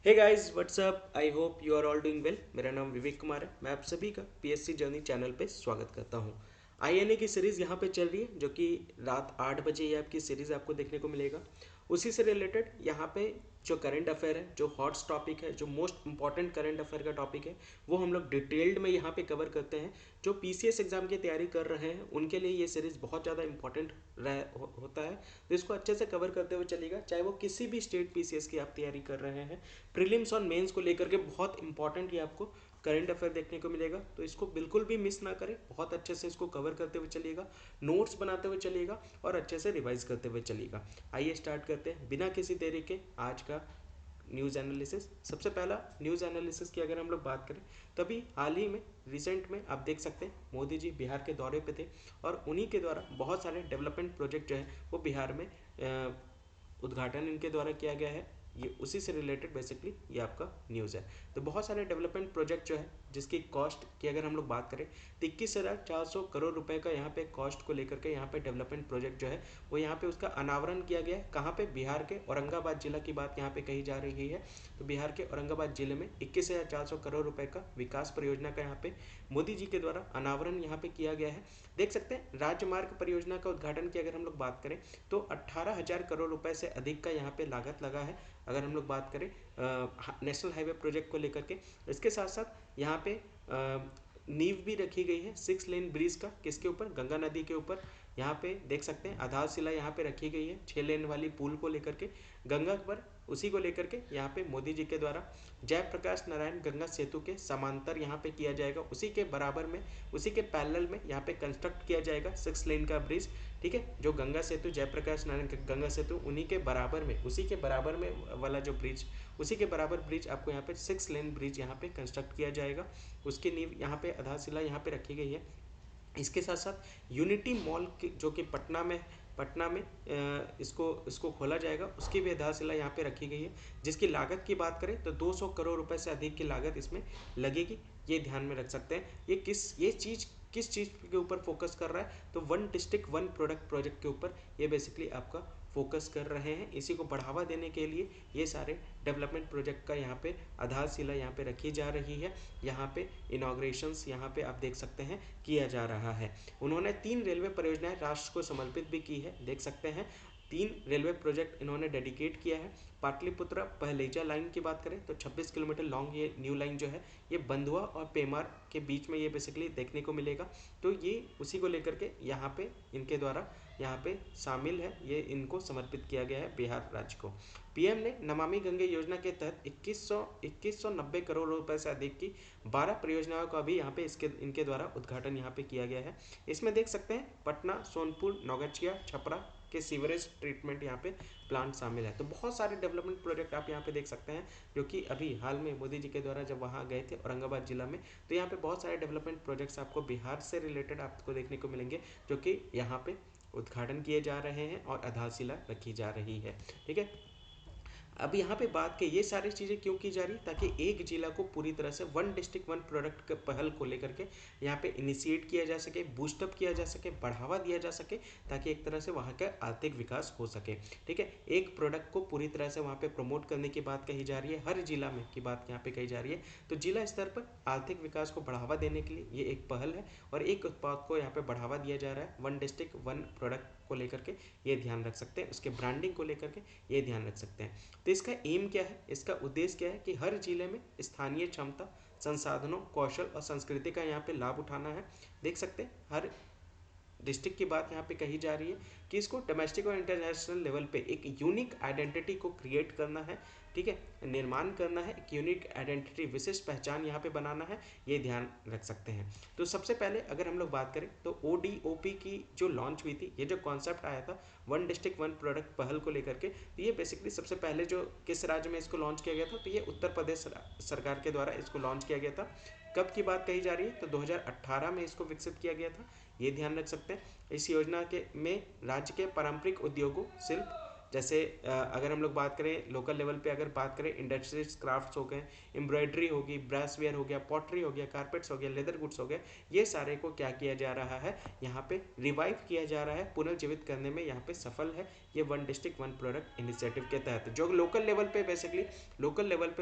Hey guys what's up, I hope you are all doing well. मेरा नाम विवेक कुमार है। मैं आप सभी का पीएससी जर्नी चैनल पे स्वागत करता हूँ। आईएनए की सीरीज़ यहाँ पे चल रही है, जो कि रात 8 बजे ये आपकी सीरीज़ आपको देखने को मिलेगा। उसी से रिलेटेड यहाँ पे जो करंट अफेयर है, जो हॉट्स टॉपिक है, जो मोस्ट इंपॉर्टेंट करंट अफेयर का टॉपिक है, वो हम लोग डिटेल्ड में यहाँ पे कवर करते हैं। जो पीसीएस एग्जाम की तैयारी कर रहे हैं उनके लिए ये सीरीज़ बहुत ज़्यादा इंपॉर्टेंट होता है। तो इसको अच्छे से कवर करते हुए चलेगा, चाहे वो किसी भी स्टेट पीसीएस की आप तैयारी कर रहे हैं। प्रीलिम्स और मेंस को लेकर के बहुत इंपॉर्टेंट ये आपको करंट अफेयर देखने को मिलेगा, तो इसको बिल्कुल भी मिस ना करें। बहुत अच्छे से इसको कवर करते हुए चलिएगा, नोट्स बनाते हुए चलिएगा और अच्छे से रिवाइज करते हुए चलिएगा। आइए स्टार्ट करते हैं बिना किसी देरी के आज का न्यूज़ एनालिसिस। सबसे पहला न्यूज़ एनालिसिस की अगर हम लोग बात करें, तभी हाल ही में रिसेंट में आप देख सकते हैं मोदी जी बिहार के दौरे पे थे और उन्हीं के द्वारा बहुत सारे डेवलपमेंट प्रोजेक्ट जो है वो बिहार में उद्घाटन इनके द्वारा किया गया है। ये उसी से रिलेटेड बेसिकली ये आपका न्यूज़ है। तो बहुत सारे डेवलपमेंट प्रोजेक्ट जो है जिसकी कॉस्ट की अगर हम लोग बात करें तो 21,400 करोड़ रुपए का यहाँ पे कॉस्ट को लेकर के यहाँ पे डेवलपमेंट प्रोजेक्ट जो है वो यहाँ पे उसका अनावरण किया गया है। कहाँ पे? बिहार के औरंगाबाद जिला की बात यहाँ पे कही जा रही है। तो बिहार के औरंगाबाद जिले में 21,400 करोड़ रुपए का विकास परियोजना का यहाँ पे मोदी जी के द्वारा अनावरण यहाँ पे किया गया है। देख सकते हैं राजमार्ग परियोजना का उद्घाटन की अगर हम लोग बात करें तो 18,000 करोड़ रुपए से अधिक का यहाँ पे लागत लगा है। अगर हम लोग बात करें नेशनल हाईवे प्रोजेक्ट को लेकर के, इसके साथ साथ यहाँ पे नींव भी रखी गई है 6 लेन ब्रिज का। किसके ऊपर? गंगा नदी के ऊपर। यहाँ पे देख सकते हैं आधारशिला यहाँ पे रखी गई है 6 लेन वाली पुल को लेकर के गंगा पर। उसी को लेकर के यहाँ पे मोदी जी के द्वारा जयप्रकाश नारायण गंगा सेतु के समांतर यहाँ पे किया जाएगा, उसी के बराबर में, उसी के पैरेलल में यहाँ पे कंस्ट्रक्ट किया जाएगा 6 लेन का ब्रिज। ठीक है, जो गंगा सेतु जयप्रकाश नारायण गंगा सेतु उन्हीं के बराबर में, उसी के बराबर में वाला जो ब्रिज, उसी के बराबर ब्रिज आपको यहाँ पे 6 लेन ब्रिज यहाँ पे कंस्ट्रक्ट किया जाएगा। उसकी नींव यहाँ पे आधारशिला यहाँ पे रखी गई है। इसके साथ साथ यूनिटी मॉल जो कि पटना में इसको इसको खोला जाएगा, उसकी भी आधारशिला यहाँ पे रखी गई है। जिसकी लागत की बात करें तो 200 करोड़ रुपए से अधिक की लागत इसमें लगेगी। ये ध्यान में रख सकते हैं। ये चीज़ किस चीज़ के ऊपर फोकस कर रहा है? तो one district one product project के ऊपर ये बेसिकली आपका फोकस कर रहे हैं। इसी को बढ़ावा देने के लिए ये सारे डेवलपमेंट प्रोजेक्ट का यहाँ पे आधारशिला यहाँ पे रखी जा रही है। यहाँ पे इनाग्रेशंस यहाँ पे आप देख सकते हैं किया जा रहा है। उन्होंने 3 रेलवे परियोजनाएं राष्ट्र को समर्पित भी की है, देख सकते हैं। 3 रेलवे प्रोजेक्ट इन्होंने डेडिकेट किया है। पाटलिपुत्र पहलेजा लाइन की बात करें तो 26 किलोमीटर लॉन्ग ये न्यू लाइन जो है ये बंधुआ और पेमार के बीच में ये बेसिकली देखने को मिलेगा। तो ये उसी को लेकर के यहाँ पे इनके द्वारा यहाँ पे शामिल है, ये इनको समर्पित किया गया है बिहार राज्य को। पीएम ने नमामि गंगे योजना के तहत 2190 करोड़ रुपए से अधिक की 12 परियोजनाओं का भी यहाँ पे इसके इनके द्वारा उद्घाटन यहाँ पे किया गया है। इसमें देख सकते हैं पटना, सोनपुर, नौगछिया, छपरा के सीवरेज ट्रीटमेंट यहाँ पे प्लांट शामिल है। तो बहुत सारे डेवलपमेंट प्रोजेक्ट आप यहाँ पे देख सकते हैं, जो कि अभी हाल में मोदी जी के द्वारा जब वहाँ गए थे औरंगाबाद जिला में, तो यहाँ पे बहुत सारे डेवलपमेंट प्रोजेक्ट्स आपको बिहार से रिलेटेड आपको देखने को मिलेंगे, जो कि यहाँ पे उद्घाटन किए जा रहे हैं और आधारशिला रखी जा रही है। ठीक है, अब यहाँ पे बात की ये सारी चीज़ें क्यों की जा रही, ताकि एक जिला को पूरी तरह से वन डिस्ट्रिक्ट वन प्रोडक्ट के पहल को लेकर के यहाँ पे इनिशिएट किया जा सके, बूस्टअप किया जा सके, बढ़ावा दिया जा सके, ताकि एक तरह से वहाँ का आर्थिक विकास हो सके। ठीक है, एक प्रोडक्ट को पूरी तरह से वहाँ पे प्रमोट करने की बात कही जा रही है, हर जिला में की बात यहाँ पे कही जा रही है। तो जिला स्तर पर आर्थिक विकास को बढ़ावा देने के लिए ये एक पहल है और एक उत्पाद को यहाँ पे बढ़ावा दिया जा रहा है वन डिस्ट्रिक्ट वन प्रोडक्ट को लेकर के। ये ध्यान रख सकते हैं, उसके ब्रांडिंग को लेकर के ये ध्यान रख सकते हैं। तो इसका एम क्या है, इसका उद्देश्य क्या है कि हर जिले में स्थानीय क्षमता, संसाधनों, कौशल और संस्कृति का यहाँ पे लाभ उठाना है। देख सकते हैं हर डिस्ट्रिक्ट की बात यहाँ पे कही जा रही है कि इसको डोमेस्टिक और इंटरनेशनल लेवल पे एक यूनिक आइडेंटिटी को क्रिएट करना है। ठीक है, निर्माण करना है, एक यूनिक आइडेंटिटी, विशिष्ट पहचान यहाँ पे बनाना है, ये ध्यान रख सकते हैं। तो सबसे पहले अगर हम लोग बात करें तो ODOP की जो लॉन्च हुई थी, ये जो कॉन्सेप्ट आया था वन डिस्ट्रिक्ट वन प्रोडक्ट पहल को लेकर के, तो ये बेसिकली सबसे पहले जो किस राज्य में इसको लॉन्च किया गया था, तो ये उत्तर प्रदेश सरकार के द्वारा इसको लॉन्च किया गया था। कब की बात कही जा रही है, तो 2018 में इसको विकसित किया गया था, ये ध्यान रख सकते हैं। इस योजना के में राज्य के पारंपरिक उद्योगों, शिल्प, जैसे अगर हम लोग बात करें लोकल लेवल पे, अगर बात करें इंडस्ट्रीज क्राफ्ट्स हो गए, एम्ब्रॉयडरी होगी, ब्रासवेयर हो गया, पॉटरी हो गया, कारपेट्स हो गया, लेदर गुड्स हो गया, ये सारे को क्या किया जा रहा है, यहाँ पे रिवाइव किया जा रहा है, पुनर्जीवित करने में यहाँ पे सफल है ये one district one product initiative के तहत। जो लोकल लेवल पे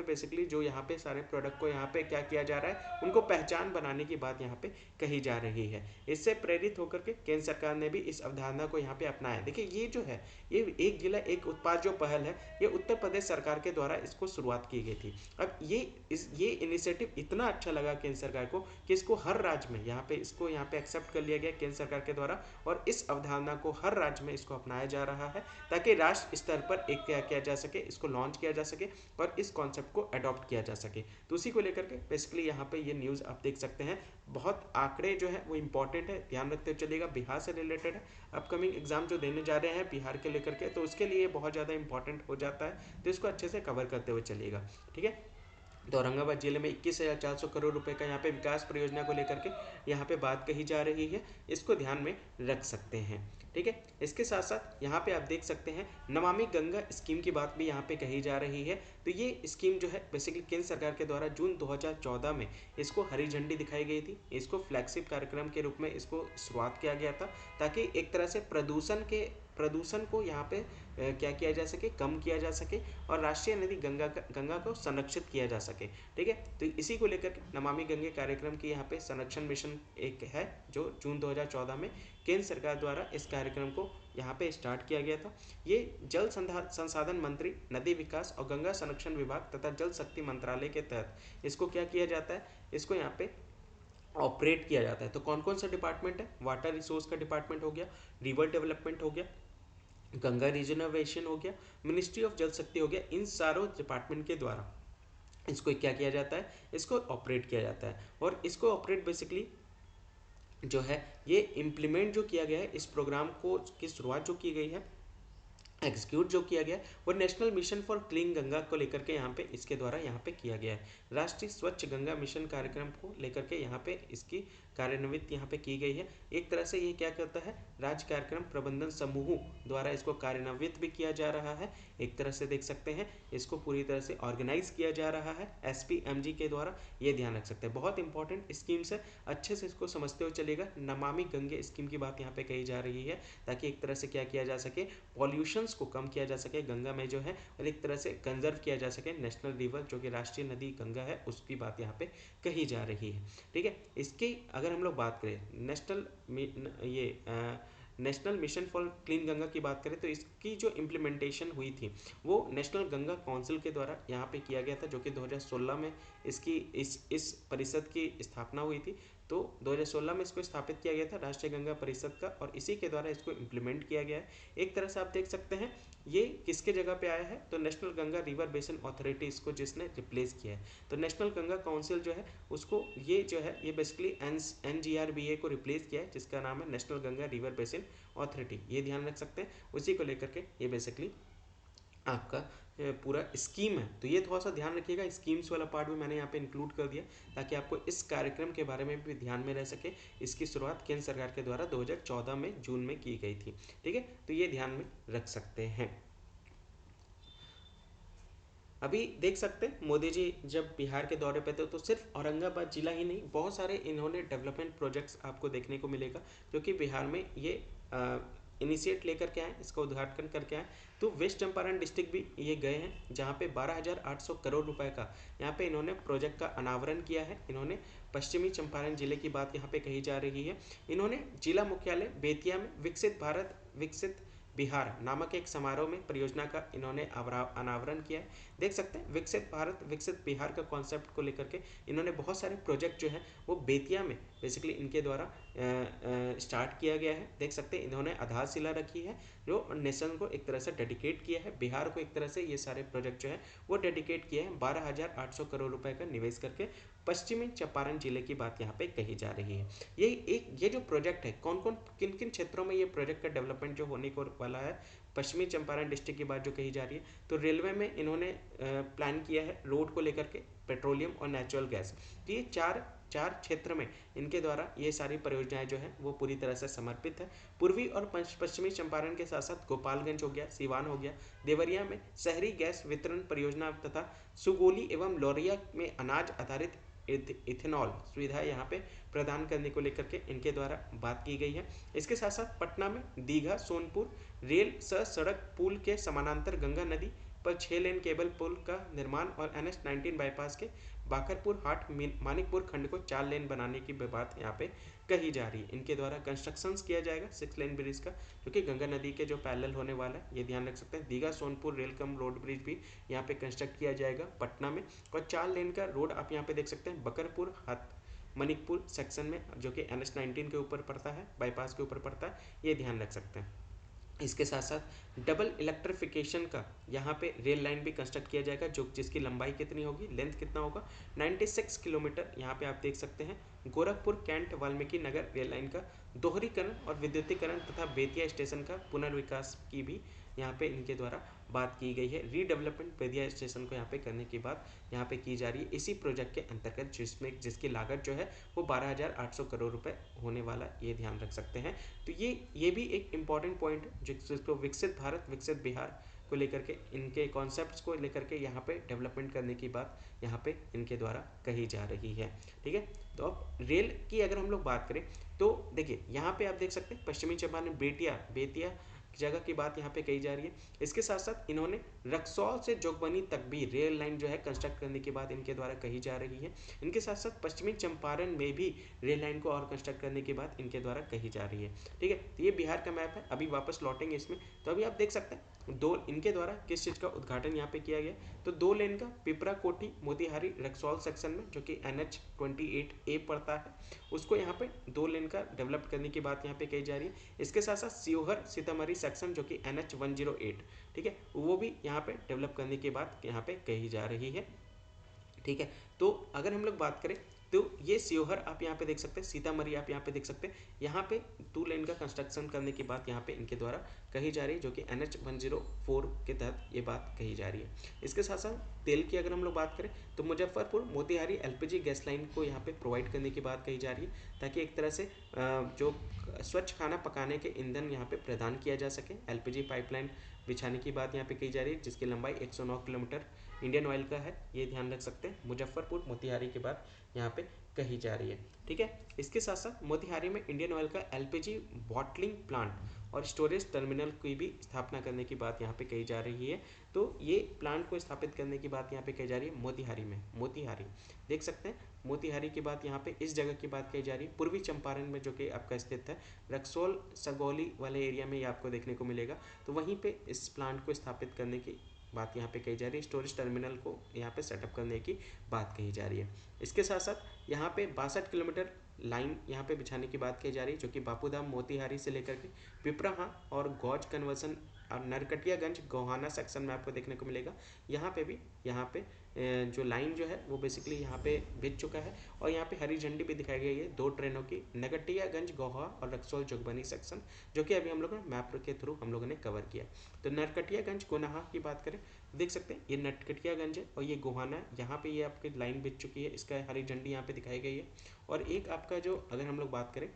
बेसिकली जो यहाँ पे सारे प्रोडक्ट को यहाँ पे क्या किया जा रहा है, उनको पहचान बनाने की बात यहाँ पे कही जा रही है। इससे प्रेरित होकर के केंद्र सरकार ने भी इस अवधारणा को यहाँ पे अपनाया। देखिए ये जो है, ये एक जिला एक उत्पाद जो पहल है, ये उत्तर प्रदेश सरकार के द्वारा इसको शुरुआत की गई थी। अब ये इनिशिएटिव इतना अच्छा लगा केंद्र सरकार को कि इसको हर राज्य में यहाँ पे एक्सेप्ट कर लिया गया केंद्र सरकार के द्वारा, और इस अवधारणा को हर राज्य में इसको अपनाया जा रहा है, ताकि राष्ट्र स्तर पर एक क्या किया जा सके, इसको लॉन्च किया जा सके और इस कॉन्सेप्ट को अडॉप्ट किया जा सके। तो उसी को लेकर के बेसिकली यहाँ पे ये न्यूज़ आप देख सकते हैं। बहुत आंकड़े जो है वो इंपॉर्टेंट है, ध्यान रखते हुए चलिएगा, बिहार से रिलेटेड है। अपकमिंग एग्जाम जो देने जा रहे हैं बिहार के लेकर के, तो उसके लिए बहुत ज़्यादा इंपॉर्टेंट हो जाता है, तो इसको अच्छे से कवर करते हुए चलिएगा, ठीक है। तो औरंगाबाद जिले में 21,400 करोड़ रुपए का यहाँ पे विकास परियोजना को लेकर के यहाँ पे बात कही जा रही है, इसको ध्यान में रख सकते हैं, ठीक है। इसके साथ साथ यहाँ पे आप देख सकते हैं नमामि गंगा स्कीम की बात भी यहाँ पे कही जा रही है। तो ये स्कीम जो है बेसिकली केंद्र सरकार के द्वारा जून 2014 में इसको हरी झंडी दिखाई गई थी। इसको फ्लैगशिप कार्यक्रम के रूप में इसको शुरुआत किया गया था, ताकि एक तरह से प्रदूषण को यहाँ पे क्या किया जा सके, कम किया जा सके, और राष्ट्रीय नदी गंगा को संरक्षित किया जा सके, ठीक है। तो इसी को लेकर नमामि गंगे कार्यक्रम की यहाँ पे संरक्षण मिशन एक है, जो जून 2014 में केंद्र सरकार द्वारा इस कार्यक्रम को यहाँ पे स्टार्ट किया गया था। ये जल संसाधन मंत्री, नदी विकास और गंगा संरक्षण विभाग तथा जल शक्ति मंत्रालय के तहत इसको क्या किया जाता है, इसको यहाँ पे ऑपरेट किया जाता है। तो कौन कौन सा डिपार्टमेंट है, वाटर रिसोर्स का डिपार्टमेंट हो गया, रिवर डेवलपमेंट हो गया, गंगा रीजनरेशन हो गया, मिनिस्ट्री ऑफ जल शक्ति हो गया, इन सारों डिपार्टमेंट के द्वारा इसको क्या किया जाता है, इसको ऑपरेट किया जाता है। और इसको ऑपरेट बेसिकली जो है ये इम्प्लीमेंट जो किया गया है, इस प्रोग्राम को की शुरुआत जो की गई है, एग्जीक्यूट जो किया गया वो national mission for clean Ganga को लेकर के यहाँ पे इसके द्वारा यहाँ पे किया गया है। राष्ट्रीय स्वच्छ गंगा मिशन कार्यक्रम को लेकर के यहाँ पे इसकी कार्यान्वित यहाँ पे की गई है। एक तरह से ये क्या करता है, राज्य कार्यक्रम प्रबंधन समूह द्वारा इसको कार्यान्वित भी किया जा रहा है। एक तरह से देख सकते हैं इसको पूरी तरह से ऑर्गेनाइज किया जा रहा है SPMG के द्वारा, ये ध्यान रख सकते हैं। बहुत इंपॉर्टेंट स्कीम्स है, अच्छे से इसको समझते हुए चलेगा। नमामि गंगे स्कीम की बात यहाँ पे कही जा रही है, ताकि एक तरह से क्या किया जा सके, पॉल्यूशन को कम किया जा सके गंगा में जो है, और एक तरह से कंजर्व किया जा सके नेशनल रिवर जो कि राष्ट्रीय नदी गंगा है, उसकी बात यहाँ पे कही जा रही है, ठीक है। इसकी अगर हम लोग बात करें national mission for clean Ganga की बात करें, तो इसकी जो इम्प्लीमेंटेशन हुई थी वो नेशनल गंगा काउंसिल के द्वारा यहाँ पे किया गया था, जो कि 2016 में इसकी इस परिषद की स्थापना हुई थी। तो 2016 में इसको स्थापित किया गया था राष्ट्रीय गंगा परिषद का, और इसी के द्वारा इसको इम्प्लीमेंट किया गया है। एक तरह से आप देख सकते हैं ये किसके जगह पे आया है, तो national Ganga river basin authority इसको जिसने रिप्लेस किया है। तो नेशनल गंगा काउंसिल जो है उसको ये जो है ये बेसिकली NGRBA को रिप्लेस किया है, जिसका नाम है national Ganga river basin authority, ये ध्यान रख सकते हैं। उसी को लेकर के ये बेसिकली आपका पूरा स्कीम है। तो ये थोड़ा सा ध्यान रखिएगा, स्कीम्स वाला पार्ट भी मैंने यहाँ पे इंक्लूड कर दिया, ताकि आपको इस कार्यक्रम के बारे में भी ध्यान में रह सके। इसकी शुरुआत केंद्र सरकार के द्वारा 2014 में जून में की गई थी, ठीक है। तो ये ध्यान में रख सकते हैं। अभी देख सकते हैं मोदी जी जब बिहार के दौरे पे थे, तो सिर्फ औरंगाबाद जिला ही नहीं, बहुत सारे इन्होंने डेवलपमेंट प्रोजेक्ट्स आपको देखने को मिलेगा, जो कि बिहार में ये इनिशिएट लेकर के आए, इसका उद्घाटन करके आए। तो वेस्ट चंपारण डिस्ट्रिक्ट भी ये गए हैं, जहाँ पे 12,800 करोड़ रुपए का यहाँ पे इन्होंने प्रोजेक्ट का अनावरण किया है। इन्होंने पश्चिमी चंपारण जिले की बात यहाँ पे कही जा रही है। इन्होंने जिला मुख्यालय बेतिया में विकसित भारत विकसित बिहार नामक एक समारोह में परियोजना का इन्होंने अनावरण किया है। देख सकते हैं विकसित भारत विकसित बिहार का कॉन्सेप्ट को लेकर के इन्होंने बहुत सारे प्रोजेक्ट जो है वो बेतिया में बेसिकली इनके द्वारा स्टार्ट किया गया है। देख सकते हैं इन्होंने आधारशिला रखी है, जो नेशन को एक तरह से डेडिकेट किया है, बिहार को एक तरह से ये सारे प्रोजेक्ट जो है वो डेडिकेट किए हैं। 12,800 करोड़ रुपए का निवेश करके पश्चिमी चंपारण जिले की बात यहाँ पे कही जा रही है। ये जो प्रोजेक्ट है, कौन कौन किन किन क्षेत्रों में ये प्रोजेक्ट का डेवलपमेंट जो होने को वाला है, पश्चिमी चंपारण डिस्ट्रिक्ट की बात जो कही जा रही है, तो रेलवे में इन्होंने प्लान किया है रोड को लेकर के, पेट्रोलियम और नेचुरल गैस। तो ये 4 चार क्षेत्र में इनके द्वारा ये सारी परियोजनाएं जो है वो पूरी तरह से समर्पित है। पूर्वी और पश्चिमी चंपारण के साथ साथ गोपालगंज हो गया, सिवान हो गया, देवरिया में शहरी गैस वितरण परियोजना तथा सुगोली एवं लौरिया में अनाज आधारित इथेनॉल सुविधा यहाँ पे प्रदान करने को लेकर के इनके द्वारा बात की गई है। इसके साथ साथ पटना में दीघा सोनपुर रेल सड़क पुल के समानांतर गंगा नदी पर 6 लेन केबल पुल का निर्माण और NH-19 बाईपास के बाकरपुर हाट मानिकपुर खंड को 4 लेन बनाने की बात यहाँ पे कही जा रही है। इनके द्वारा कंस्ट्रक्शन किया जाएगा 6 लेन ब्रिज का, जो कि गंगा नदी के जो पैरेलल होने वाला है, ये ध्यान रख सकते हैं। Digha Sonpur rail cum road bridge भी यहाँ पे कंस्ट्रक्ट किया जाएगा पटना में, और 4 लेन का रोड आप यहाँ पे देख सकते हैं बकरपुर हाट मनिकपुर सेक्शन में, जो कि NH-19 के ऊपर पड़ता है, बाईपास के ऊपर पड़ता है, ये ध्यान रख सकते हैं। इसके साथ साथ डबल इलेक्ट्रिफिकेशन का यहाँ पे रेल लाइन भी कंस्ट्रक्ट किया जाएगा, जो जिसकी लंबाई कितनी होगी, लेंथ कितना होगा, 96 किलोमीटर। यहाँ पे आप देख सकते हैं Gorakhpur cantt Valmiki Nagar rail line का दोहरीकरण और विद्युतीकरण तथा बेतिया स्टेशन का पुनर्विकास की भी यहाँ पे इनके द्वारा बात की गई है। रीडेवलपमेंट बेतिया स्टेशन को यहाँ पे करने की बात यहाँ पे की जा रही है इसी प्रोजेक्ट के अंतर्गत, जिसकी लागत जो है वो 12,800 करोड़ रुपए होने वाला, ये ध्यान रख सकते हैं। तो ये भी एक इम्पॉर्टेंट पॉइंट जिसको विकसित भारत विकसित बिहार को लेकर के, इनके कॉन्सेप्ट्स को लेकर के यहाँ पे डेवलपमेंट करने की बात यहाँ पे इनके द्वारा कही जा रही है। ठीक है, तो अब रेल की अगर हम लोग बात करें तो देखिए यहाँ पे आप देख सकते हैं पश्चिमी चंपारण बेतिया जगह की बात यहाँ पे कही जा रही है। इसके साथ साथ इन्होंने रक्सौल से जोगबनी तक भी रेल लाइन जो है कंस्ट्रक्ट करने की बात इनके द्वारा कही जा रही है। इनके साथ साथ पश्चिमी चंपारण में भी रेल लाइन को और कंस्ट्रक्ट करने की बात इनके द्वारा कही जा रही है। ठीक है, तो ये बिहार का मैप है, अभी वापस लौटेंगे इसमें। तो अभी आप देख सकते हैं दो इनके द्वारा किस चीज़ का उद्घाटन यहाँ पे किया गया, तो 2 लेन का पिपरा कोठी मोतिहारी रक्सौल सेक्शन में, जो कि NH-28A पड़ता है, उसको यहाँ पे 2 लेन का डेवलप करने की बात यहाँ पे कही जा रही है। इसके साथ साथ शिवहर सीतामढ़ी सेक्शन, जो कि NH-108, ठीक है, वो भी यहाँ पे डेवलप करने की बात यहाँ पे कही जा रही है। ठीक है, तो अगर हम लोग बात करें तो ये शिवहर आप यहाँ पे देख सकते हैं, सीतामढ़ी आप यहाँ पे देख सकते हैं, यहाँ पे 2 लेन का कंस्ट्रक्शन करने की बात यहाँ पे इनके द्वारा कही जा रही है, जो कि NH-104 के तहत ये बात कही जा रही है। इसके साथ साथ तेल की अगर हम लोग बात करें तो Muzaffarpur Motihari LPG gas line को यहाँ पे प्रोवाइड करने की बात कही जा रही है, ताकि एक तरह से जो स्वच्छ खाना पकाने के ईंधन यहाँ पे प्रदान किया जा सके। LPG पाइपलाइन बिछाने की बात यहाँ पे कही जा रही है, जिसकी लंबाई 109 किलोमीटर इंडियन ऑयल का है, ये ध्यान रख सकते हैं। मुजफ्फरपुर मोतिहारी के बाद यहाँ पे कही जा रही है। ठीक है, इसके साथ साथ मोतिहारी में इंडियन ऑयल का LPG बॉटलिंग प्लांट और स्टोरेज टर्मिनल की भी स्थापना करने की बात यहाँ पे कही जा रही है। तो ये प्लांट को स्थापित करने की बात यहाँ पे कही जा रही है मोतिहारी में। मोतिहारी देख सकते हैं, मोतिहारी की बात यहाँ पे इस जगह की बात कही जा रही है, पूर्वी चंपारण में, जो कि आपका स्थित है रक्सौल सगौली वाले एरिया में, ये आपको देखने को मिलेगा। तो वहीं पे इस प्लांट को स्थापित करने की बात यहाँ पे कही जा रही है, स्टोरेज टर्मिनल को यहाँ पे सेटअप करने की बात कही जा रही है। इसके साथ साथ यहाँ पे 62 किलोमीटर लाइन यहाँ पे बिछाने की बात कही जा रही है, जो कि बापूधाम मोतिहारी से लेकर के पिपराहा और गौज कन्वर्सन और नरकटियागंज गोहाना सेक्शन में आपको देखने को मिलेगा। यहाँ पे भी यहाँ पे जो लाइन जो है वो बेसिकली यहाँ पे बिछ चुका है, और यहाँ पे हरी झंडी भी दिखाई गई है 2 ट्रेनों की, नरकटियागंज गोहा और रक्सौल जोगबनी सेक्शन, जो कि अभी हम लोगों ने मैप के थ्रू हम लोगों ने कवर किया। तो नरकटियागंज गोनाहा की बात करें, देख सकते हैं ये नरकटियागंज है और ये गोहाना, यहाँ पे ये आपकी लाइन बिछ चुकी है, इसका हरी झंडी यहाँ पे दिखाई गई है। और एक आपका जो अगर हम लोग बात करें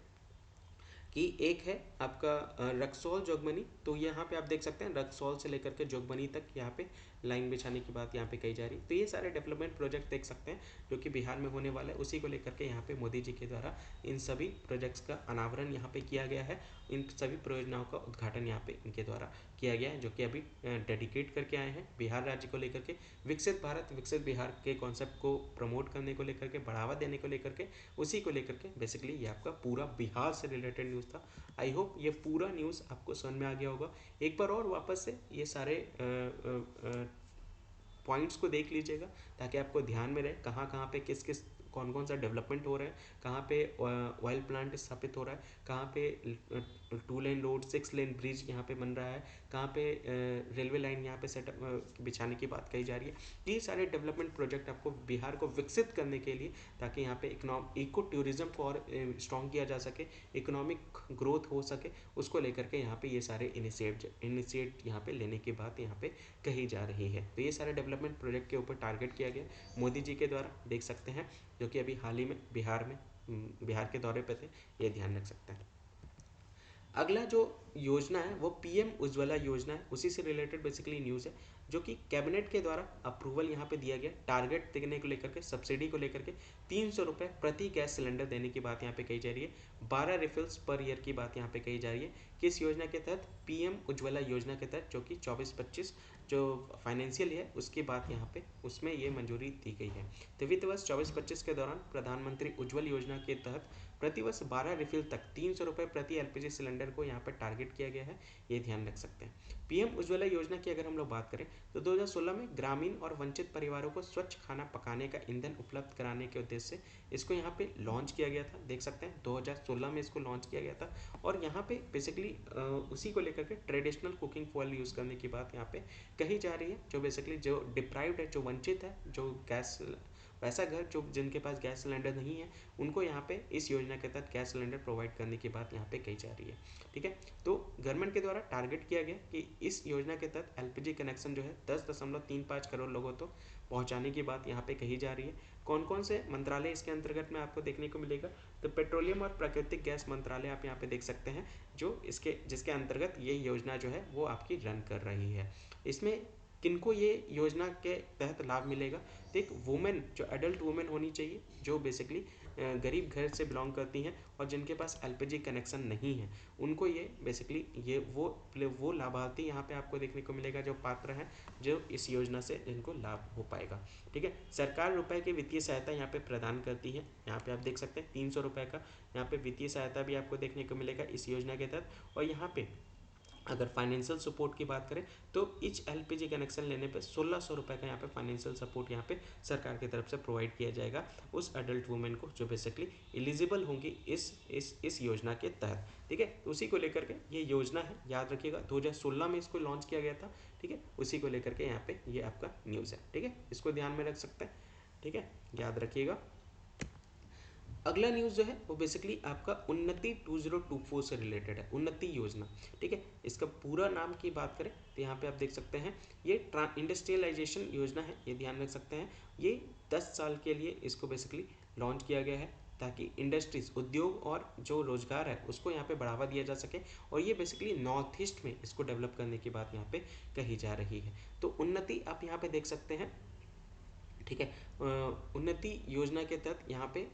कि एक है आपका रक्सौल जोगबनी, तो यहाँ पे आप देख सकते हैं रक्सौल से लेकर के जोगबनी तक यहाँ पे लाइन बिछाने की बात यहाँ पे कही जा रही है। तो ये सारे डेवलपमेंट प्रोजेक्ट देख सकते हैं जो कि बिहार में होने वाला है, उसी को लेकर के यहाँ पे मोदी जी के द्वारा इन सभी प्रोजेक्ट्स का अनावरण यहाँ पे किया गया है, इन सभी परियोजनाओं का उद्घाटन यहाँ पे इनके द्वारा किया गया है, जो कि अभी डेडिकेट करके आए हैं बिहार राज्य को लेकर के, विकसित भारत विकसित बिहार के कॉन्सेप्ट को प्रमोट करने को लेकर के, बढ़ावा देने को लेकर के, उसी को लेकर के बेसिकली ये आपका पूरा बिहार से रिलेटेड न्यूज़ था। आई होप ये पूरा न्यूज़ आपको समझ में आ गया होगा। एक बार और वापस से ये सारे पॉइंट्स को देख लीजिएगा, ताकि आपको ध्यान में रहे कहाँ कहाँ पे किस किस कौन कौन सा डेवलपमेंट हो रहा है, कहाँ पे ऑयल प्लांट स्थापित हो रहा है, कहाँ पे 2 लेन रोड 6 लेन ब्रिज यहाँ पे बन रहा है, कहाँ पे रेलवे लाइन यहाँ पे सेटअप बिछाने की बात कही जा रही है। ये सारे डेवलपमेंट प्रोजेक्ट आपको बिहार को विकसित करने के लिए, ताकि यहाँ पे इको टूरिज्म को और स्ट्रॉन्ग किया जा सके, इकोनॉमिक ग्रोथ हो सके, उसको लेकर के यहाँ पे ये सारे इनिशिएट यहाँ पे लेने की बात यहाँ पे कही जा रही है। तो ये सारे डेवलपमेंट प्रोजेक्ट के ऊपर टारगेट किया गया मोदी जी के द्वारा, देख सकते हैं जो कि अभी हाल ही में बिहार के दौरे पे थे, ये ध्यान रख सकते हैं। अगला जो योजना है वो पीएम उज्ज्वला योजना है, उसी से रिलेटेड बेसिकली न्यूज़ है, जो कि कैबिनेट के द्वारा अप्रूवल यहाँ पे दिया गया। टारगेट देने को लेकर के, सब्सिडी को लेकर के 300 रुपये प्रति गैस सिलेंडर देने की बात यहाँ पे कही जा रही है। 12 रिफिल्स पर ईयर की बात यहाँ पे कही जा रही है। किस योजना के तहत? पीएम उज्ज्वला योजना के तहत, जो कि 24-25 जो फाइनेंशियल है उसकी बात यहाँ पे उसमें ये मंजूरी दी गई है। तो वित्त वर्ष 24-25 के दौरान प्रधानमंत्री उज्ज्वल योजना के तहत प्रतिवर्ष 12 रिफिल तक 300 रुपये प्रति एलपीजी सिलेंडर को यहाँ पर टारगेट किया गया है, ये ध्यान रख सकते हैं। पीएम उज्ज्वला योजना की अगर हम लोग बात करें तो 2016 में ग्रामीण और वंचित परिवारों को स्वच्छ खाना पकाने का ईंधन उपलब्ध कराने के उद्देश्य से इसको यहाँ पे लॉन्च किया गया था। देख सकते हैं 2016 में इसको लॉन्च किया गया था, और यहाँ पे बेसिकली उसी को लेकर के ट्रेडिशनल कुकिंग फॉयल यूज़ करने की बात यहाँ पे कही जा रही है। जो बेसिकली जो डिप्राइव्ड है, जो वंचित है, जो गैस वैसा घर जो जिनके पास गैस सिलेंडर नहीं है, उनको यहाँ पे इस योजना के तहत गैस सिलेंडर प्रोवाइड करने की बात यहाँ पे कही जा रही है। ठीक है, तो गवर्नमेंट के द्वारा टारगेट किया गया कि इस योजना के तहत एलपीजी कनेक्शन जो है 10.35 करोड़ लोगों तक पहुँचाने की बात यहाँ पे कही जा रही है। कौन कौन से मंत्रालय इसके अंतर्गत में आपको देखने को मिलेगा? तो पेट्रोलियम और प्राकृतिक गैस मंत्रालय आप यहाँ पे देख सकते हैं, जो जिसके अंतर्गत ये योजना जो है वो आपकी रन कर रही है। इसमें किनको ये योजना के तहत लाभ मिलेगा? तो एक वुमेन, जो एडल्ट वुमेन होनी चाहिए, जो बेसिकली गरीब घर से बिलोंग करती हैं और जिनके पास एलपीजी कनेक्शन नहीं है, उनको ये बेसिकली ये वो लाभार्थी यहाँ पे आपको देखने को मिलेगा जो पात्र हैं, जो इस योजना से इनको लाभ हो पाएगा। ठीक है, सरकार रुपए की वित्तीय सहायता यहाँ पे प्रदान करती है। यहाँ पे आप देख सकते हैं 300 रुपये का यहाँ पे वित्तीय सहायता भी आपको देखने को मिलेगा इस योजना के तहत। और यहाँ पे अगर फाइनेंशियल सपोर्ट की बात करें तो इच एलपीजी कनेक्शन लेने पे 1600 रुपये का यहाँ पे फाइनेंशियल सपोर्ट यहाँ पे सरकार की तरफ से प्रोवाइड किया जाएगा उस अडल्ट वुमेन को जो बेसिकली एलिजिबल होंगी इस योजना के तहत। ठीक है, तो उसी को लेकर के ये योजना है, याद रखिएगा 2016 में इसको लॉन्च किया गया था। ठीक है, उसी को लेकर के यहाँ पे ये आपका न्यूज़ है। ठीक है, इसको ध्यान में रख सकते हैं। ठीक है, याद रखिएगा। अगला न्यूज़ जो है वो बेसिकली आपका उन्नति 2024 से रिलेटेड है, उन्नति योजना। ठीक है, इसका पूरा नाम की बात करें तो यहाँ पे आप देख सकते हैं ये इंडस्ट्रियलाइजेशन योजना है, ये ध्यान रख सकते हैं। ये 10 साल के लिए इसको बेसिकली लॉन्च किया गया है ताकि इंडस्ट्रीज, उद्योग और जो रोजगार है उसको यहाँ पे बढ़ावा दिया जा सके, और ये बेसिकली नॉर्थ ईस्ट में इसको डेवलप करने की बात यहाँ पे कही जा रही है। तो उन्नति आप यहाँ पे देख सकते हैं। ठीक है, उन्नति योजना के तहत यहाँ पे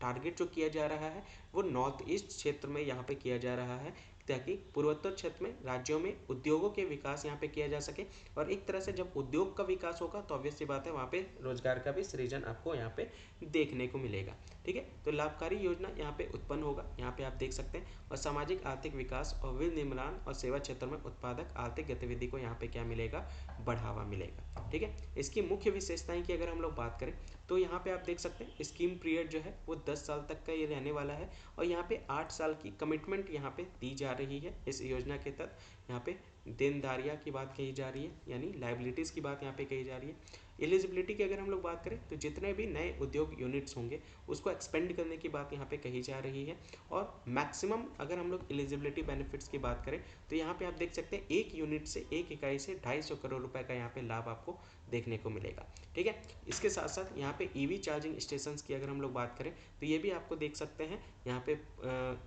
टारगेट जो किया जा रहा है वो नॉर्थ ईस्ट क्षेत्र में यहाँ पे किया जा रहा है, ताकि पूर्वोत्तर क्षेत्र में राज्यों में उद्योगों के विकास यहाँ पे किया जा सके। और एक तरह से जब उद्योग का विकास होगा तो ऑब्वियस सी बात है वहाँ पे रोजगार का भी सृजन आपको यहाँ पे देखने को मिलेगा। ठीक है, तो लाभकारी योजना यहाँ पे उत्पन्न होगा, यहाँ पे आप देख सकते हैं। और सामाजिक आर्थिक विकास और विनिर्माण और सेवा क्षेत्र में उत्पादक आर्थिक गतिविधि को यहाँ पे क्या मिलेगा? बढ़ावा मिलेगा। ठीक है, इसकी मुख्य विशेषताएं की अगर हम लोग बात करें तो यहाँ पे आप देख सकते हैं स्कीम पीरियड जो है वो 10 साल तक का ये रहने वाला है, और यहाँ पे 8 साल की कमिटमेंट यहाँ पे दी जा रही है इस योजना के तहत। यहाँ पे देनदारियाँ की बात कही जा रही है, यानी लाइबिलिटीज़ की बात यहाँ पे कही जा रही है। एलिजिबिलिटी की अगर हम लोग बात करें तो जितने भी नए उद्योग यूनिट्स होंगे उसको एक्सपेंड करने की बात यहाँ पे कही जा रही है। और मैक्सिमम अगर हम लोग एलिजिबिलिटी बेनिफिट्स की बात करें तो यहाँ पे आप देख सकते हैं एक यूनिट से, एक इकाई से 250 करोड़ रुपए का यहाँ पे लाभ आपको देखने को मिलेगा। ठीक है, इसके साथ साथ यहाँ पे ईवी चार्जिंग स्टेशन की अगर हम लोग बात करें तो ये भी आपको देख सकते हैं यहाँ पे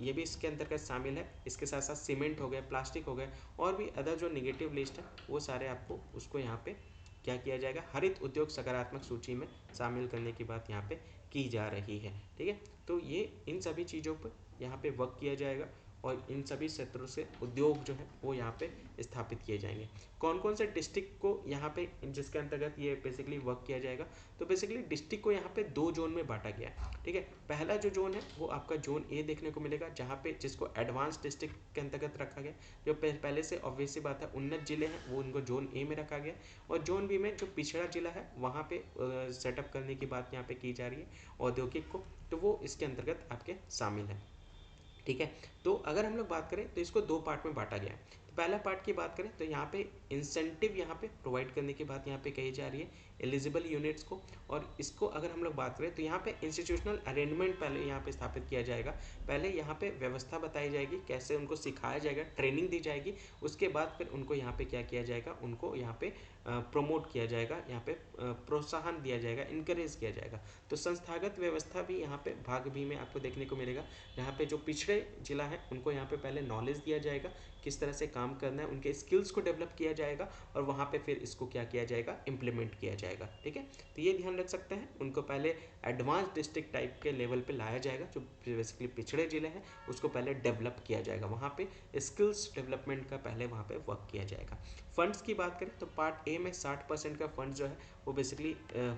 ये भी इसके अंतर्गत शामिल है। इसके साथ साथ सीमेंट हो गए, प्लास्टिक हो गए, और भी अदर जो निगेटिव लिस्ट है वो सारे आपको उसको यहाँ पे क्या किया जाएगा? हरित उद्योग सकारात्मक सूची में शामिल करने की बात यहाँ पे की जा रही है। ठीक है, तो ये इन सभी चीज़ों पर यहाँ पे वर्क किया जाएगा, और इन सभी क्षेत्रों से उद्योग जो है वो यहाँ पे स्थापित किए जाएंगे। कौन कौन से डिस्ट्रिक्ट को यहाँ पे जिसके अंतर्गत ये बेसिकली वर्क किया जाएगा? तो बेसिकली डिस्ट्रिक्ट को यहाँ पे 2 जोन में बांटा गया है। ठीक है, पहला जो जोन है वो आपका जोन ए देखने को मिलेगा, जहाँ पे जिसको एडवांस डिस्ट्रिक्ट के अंतर्गत रखा गया। जो पहले से ऑब्वियस सी बात है उन्नत जिले हैं वो उनको जोन ए में रखा गया, और जोन बी में जो पिछड़ा जिला है वहाँ पे सेटअप करने की बात यहाँ पे की जा रही है औद्योगिक को, तो वो इसके अंतर्गत आपके शामिल है। ठीक है, तो अगर हम लोग बात करें तो इसको 2 पार्ट में बांटा गया है। तो पहला पार्ट की बात करें तो यहाँ पे इंसेंटिव यहाँ पे प्रोवाइड करने की बात यहाँ पे कही जा रही है। एलिजिबल यूनिट्स को। और इसको अगर हम लोग बात करें तो यहाँ पे इंस्टीट्यूशनल अरेंजमेंट पहले यहाँ पे स्थापित किया जाएगा। पहले यहाँ पे व्यवस्था बताई जाएगी, कैसे उनको सिखाया जाएगा, ट्रेनिंग दी जाएगी। उसके बाद फिर उनको यहाँ पे क्या किया जाएगा, उनको यहाँ पे प्रमोट किया जाएगा, यहाँ पे प्रोत्साहन दिया जाएगा, इनकरेज किया जाएगा। तो संस्थागत व्यवस्था भी यहाँ पे भाग बी में आपको देखने को मिलेगा। यहाँ पे जो पिछड़े जिला है उनको यहाँ पे पहले नॉलेज दिया जाएगा, किस तरह से काम करना है, उनके स्किल्स को डेवलप किया जाएगा और वहाँ पे फिर इसको क्या किया जाएगा, इम्प्लीमेंट किया जाएगा। ठीक है, तो ये ध्यान रख सकते हैं। उनको पहले एडवांस डिस्ट्रिक्ट टाइप के लेवल पे लाया जाएगा, जो बेसिकली पिछड़े जिले हैं उसको पहले डेवलप किया जाएगा, वहाँ पे स्किल्स डेवलपमेंट का पहले वहाँ पे वर्क किया जाएगा। फंड्स की बात करें तो पार्ट ए में 60% का फंड जो है वो बेसिकली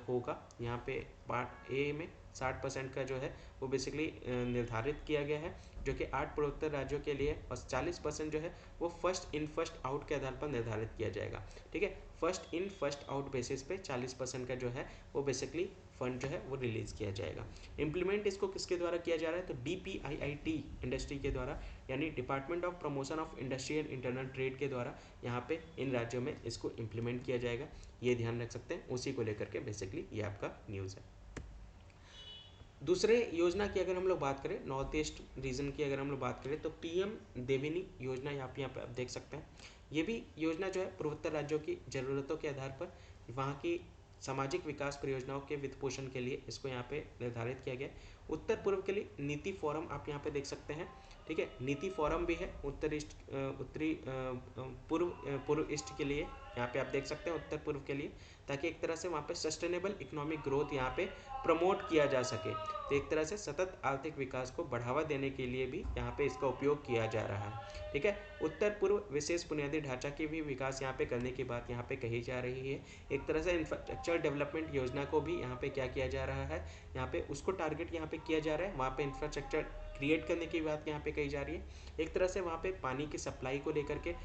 होगा। यहाँ पे पार्ट ए में 60% का जो है वो बेसिकली निर्धारित किया गया है, जो कि 8 पूर्वोत्तर राज्यों के लिए, और 40% जो है वो फर्स्ट इन फर्स्ट आउट के आधार पर निर्धारित किया जाएगा। ठीक है, first in first out basis पे 40% का जो है वो बेसिकली फंड जो है वो रिलीज किया जाएगा। इम्प्लीमेंट इसको किसके द्वारा किया जा रहा है, तो DPIIT इंडस्ट्री के द्वारा, यानी department of promotion of industry and internal trade के द्वारा यहाँ पे इन राज्यों में इसको इम्प्लीमेंट किया जाएगा। ये ध्यान रख सकते हैं, उसी को लेकर के बेसिकली ये आपका न्यूज़ है। दूसरे योजना की अगर हम लोग बात करें, नॉर्थ ईस्ट रीजन की अगर हम लोग बात करें तो PM देविनी योजना यहाँ पे आप देख सकते हैं। ये भी योजना जो है पूर्वोत्तर राज्यों की ज़रूरतों के आधार पर वहाँ की सामाजिक विकास परियोजनाओं के वित्त पोषण के लिए इसको यहाँ पे निर्धारित किया गया। उत्तर पूर्व के लिए नीति फोरम आप यहाँ पे देख सकते हैं। ठीक है, नीति फोरम भी है उत्तर ईस्ट उत्तरी पूर्व ईस्ट के लिए, यहाँ पे आप देख सकते हैं उत्तर पूर्व के लिए, ताकि एक तरह से वहाँ पे सस्टेनेबल इकोनॉमिक ग्रोथ यहाँ पे प्रमोट किया जा सके। तो एक तरह से सतत आर्थिक विकास को बढ़ावा देने के लिए भी यहाँ पे इसका उपयोग किया जा रहा है। ठीक है, उत्तर पूर्व विशेष बुनियादी ढांचा की भी विकास यहाँ पे करने की बात यहाँ पे कही जा रही है। एक तरह से इंफ्रास्ट्रक्चर डेवलपमेंट योजना को भी यहाँ पे क्या किया जा रहा है, यहाँ पे उसको टारगेट यहाँ पे किया जा रहा है, वहाँ पे इंफ्रास्ट्रक्चर क्रिएट करने की बात यहाँ पे कही जा रही है। एक तरह से वहाँ पे पानी की सप्लाई को लेकर के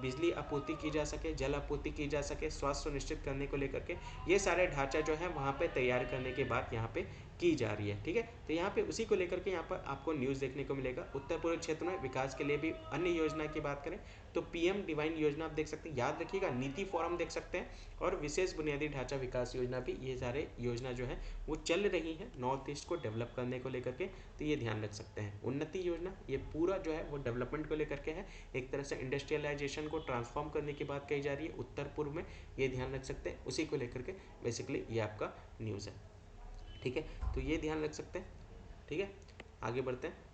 बिजली आपूर्ति की जा सके, जल आपूर्ति की जा सके, स्वास्थ्य सुनिश्चित करने को लेकर के ये सारे ढांचा जो है वहाँ पे तैयार करने के बाद यहाँ पे की जा रही है। ठीक है, तो यहाँ पे उसी को लेकर के यहाँ पर आपको न्यूज़ देखने को मिलेगा। उत्तर पूर्व क्षेत्र में विकास के लिए भी अन्य योजना की बात करें तो PM डिवाइन योजना आप देख सकते हैं, याद रखिएगा, नीति फोरम देख सकते हैं, और विशेष बुनियादी ढांचा विकास योजना भी, ये सारे योजना जो है वो चल रही है नॉर्थ ईस्ट को डेवलप करने को लेकर के। तो ये ध्यान रख सकते हैं। उन्नति योजना ये पूरा जो है वो डेवलपमेंट को लेकर के है, एक तरह से इंडस्ट्रियलाइजेशन को ट्रांसफॉर्म करने की बात कही जा रही है उत्तर पूर्व में, ये ध्यान रख सकते हैं। उसी को लेकर के बेसिकली ये आपका न्यूज़ है। ठीक है, तो ये ध्यान रख सकते हैं। ठीक है, आगे बढ़ते हैं।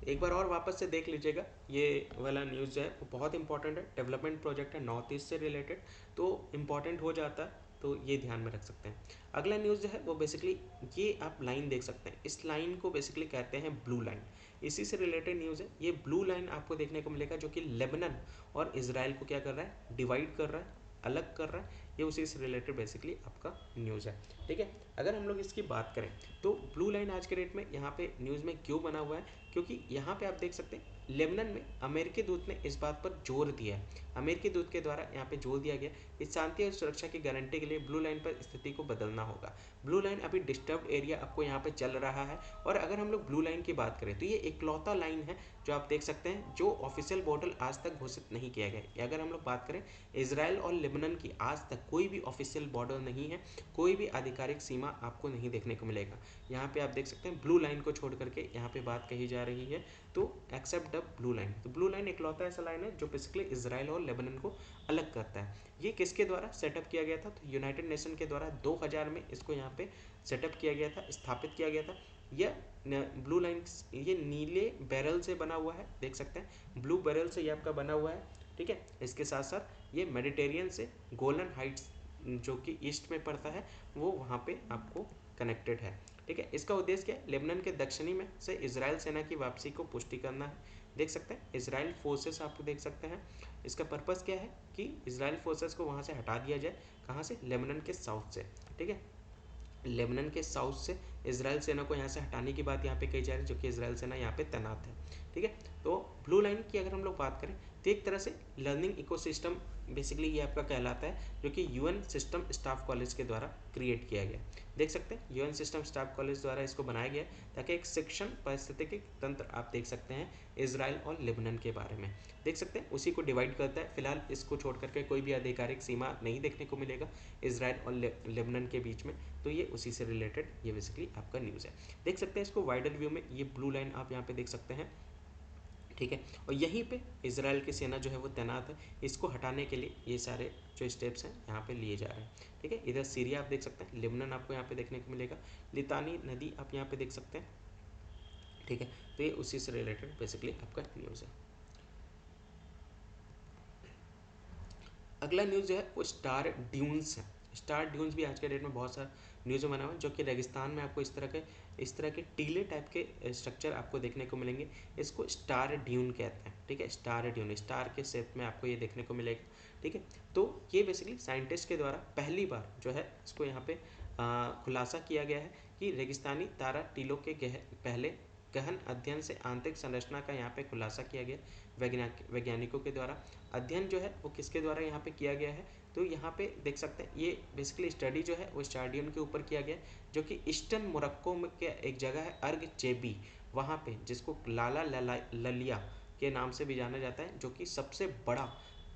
एक बार और वापस से देख लीजिएगा, ये वाला न्यूज़ जो है वो बहुत इंपॉर्टेंट है, डेवलपमेंट प्रोजेक्ट है नॉर्थ ईस्ट से रिलेटेड, तो इम्पॉर्टेंट हो जाता है, तो ये ध्यान में रख सकते हैं। अगला न्यूज़ जो है वो बेसिकली ये आप लाइन देख सकते हैं, इस लाइन को बेसिकली कहते हैं ब्लू लाइन, इसी से रिलेटेड न्यूज़ है। ये ब्लू लाइन आपको देखने को मिलेगा जो कि लेबनान और इजराइल को क्या कर रहा है, डिवाइड कर रहा है, अलग कर रहा है। ये उसी से रिलेटेड बेसिकली आपका न्यूज़ है। ठीक है, अगर हम लोग इसकी बात करें तो ब्लू लाइन आज के डेट में यहाँ पे न्यूज़ में क्यों बना हुआ है, क्योंकि यहाँ पे आप देख सकते हैं लेबनान में अमेरिकी दूत ने इस बात पर जोर दिया है, अमेरिकी दूत के द्वारा यहाँ पे जोर दिया गया, इस शांति और सुरक्षा की गारंटी के लिए ब्लू लाइन पर स्थिति को बदलना होगा। ब्लू लाइन अभी डिस्टर्ब्ड एरिया आपको यहाँ पे चल रहा है, और अगर हम लोग ब्लू लाइन की बात करें तो ये इकलौता लाइन है जो आप देख सकते हैं जो ऑफिशियल बॉर्डर आज तक घोषित नहीं किया गया। अगर हम लोग बात करें इसराइल और लेबनान की, आज तक कोई भी ऑफिशियल बॉर्डर नहीं है, कोई भी आधिकारिक सीमा आपको नहीं देखने को मिलेगा। यहाँ पे आप देख सकते हैं ब्लू लाइन को छोड़ करके यहाँ पे बात कही जा रही है, तो एक्सेप्ट द ब्लू लाइन। तो ब्लू लाइन इकलौता ऐसा लाइन है जो बेसिकली इसराइल और लेबनान को अलग करता है। ये किसके द्वारा सेटअप किया गया था, तो यूनाइटेड नेशन के द्वारा 2000 में इसको यहाँ पे सेटअप किया गया था, स्थापित किया गया था। यह ब्लू लाइन ये नीले बैरल से बना हुआ है, देख सकते हैं ब्लू बैरल से ये आपका बना हुआ है। ठीक है, इसके साथ साथ ये मेडिटेरियन से गोलन हाइट्स जो कि ईस्ट में पड़ता है वो वहाँ पे आपको कनेक्टेड है। ठीक है, इसका उद्देश्य क्या है, लेबनान के दक्षिणी में से इजराइल सेना की वापसी को पुष्टि करना है। देख सकते हैं इजराइल फोर्सेस आपको देख सकते हैं, इसका पर्पस क्या है कि इजराइल फोर्सेस को वहाँ से हटा दिया जाए, कहाँ से, लेबनान के साउथ से। ठीक है, लेबनान के साउथ से इजराइल सेना को यहाँ से हटाने की बात यहाँ पे कही जा रही है, जो कि इजराइल सेना यहाँ पे तैनात है। ठीक है, तो ब्लू लाइन की अगर हम लोग बात करें तो एक तरह से लर्निंग इकोसिस्टम बेसिकली ये आपका कहलाता है, जो कि यूएन सिस्टम स्टाफ कॉलेज के द्वारा क्रिएट किया गया। देख सकते हैं यूएन सिस्टम स्टाफ कॉलेज द्वारा इसको बनाया गया ताकि एक शिक्षण पारिस्थितिकी तंत्र आप देख सकते हैं इजराइल और लेबनान के बारे में देख सकते हैं, उसी को डिवाइड करता है। फिलहाल इसको छोड़ करके कोई भी आधिकारिक सीमा नहीं देखने को मिलेगा इजराइल और लेबनान के बीच में, तो ये उसी से रिलेटेड ये बेसिकली आपका न्यूज़ है। देख सकते हैं इसको वाइडर व्यू में, ये ब्लू लाइन आप यहाँ पे देख सकते हैं, ठीक है। और यहीं पे इजराइल की सेना जो है वो तैनात है, इसको हटाने के लिए ये सारे जो स्टेप्स हैं यहाँ पे लिए जा रहे हैं, ठीक है। इधर सीरिया आप देख सकते हैं, लेबनान आपको यहाँ पे देखने को मिलेगा, लितानी नदी आप यहाँ पे देख सकते हैं, ठीक है। तो ये उसी से रिलेटेड बेसिकली आपका न्यूज़ है। अगला न्यूज़ जो है वो स्टार ड्यून्स है। स्टार ड्यून्स भी आज के डेट में बहुत सारा न्यूज़ में बना हुआ है, जो कि रेगिस्तान में आपको इस तरह के टीले टाइप के स्ट्रक्चर आपको देखने को मिलेंगे। इसको स्टार ड्यून कहते हैं, ठीक है। स्टार ड्यून, स्टार के शेप में आपको ये देखने को मिलेगा, ठीक है। तो ये बेसिकली साइंटिस्ट के द्वारा पहली बार जो है इसको यहाँ पे खुलासा किया गया है कि रेगिस्तानी तारा टीलों के पहले गहन अध्ययन से आंतरिक संरचना का यहाँ पे खुलासा किया गया वैज्ञानिकों के द्वारा। अध्ययन जो है वो किसके द्वारा यहाँ पे किया गया है, तो यहाँ पे देख सकते हैं ये बेसिकली स्टडी जो है वो स्टारडियन के ऊपर किया गया, जो कि ईस्टर्न मोरक्को में के एक जगह है अर्ग चेबी, वहाँ पे जिसको ललिया के नाम से भी जाना जाता है, जो कि सबसे बड़ा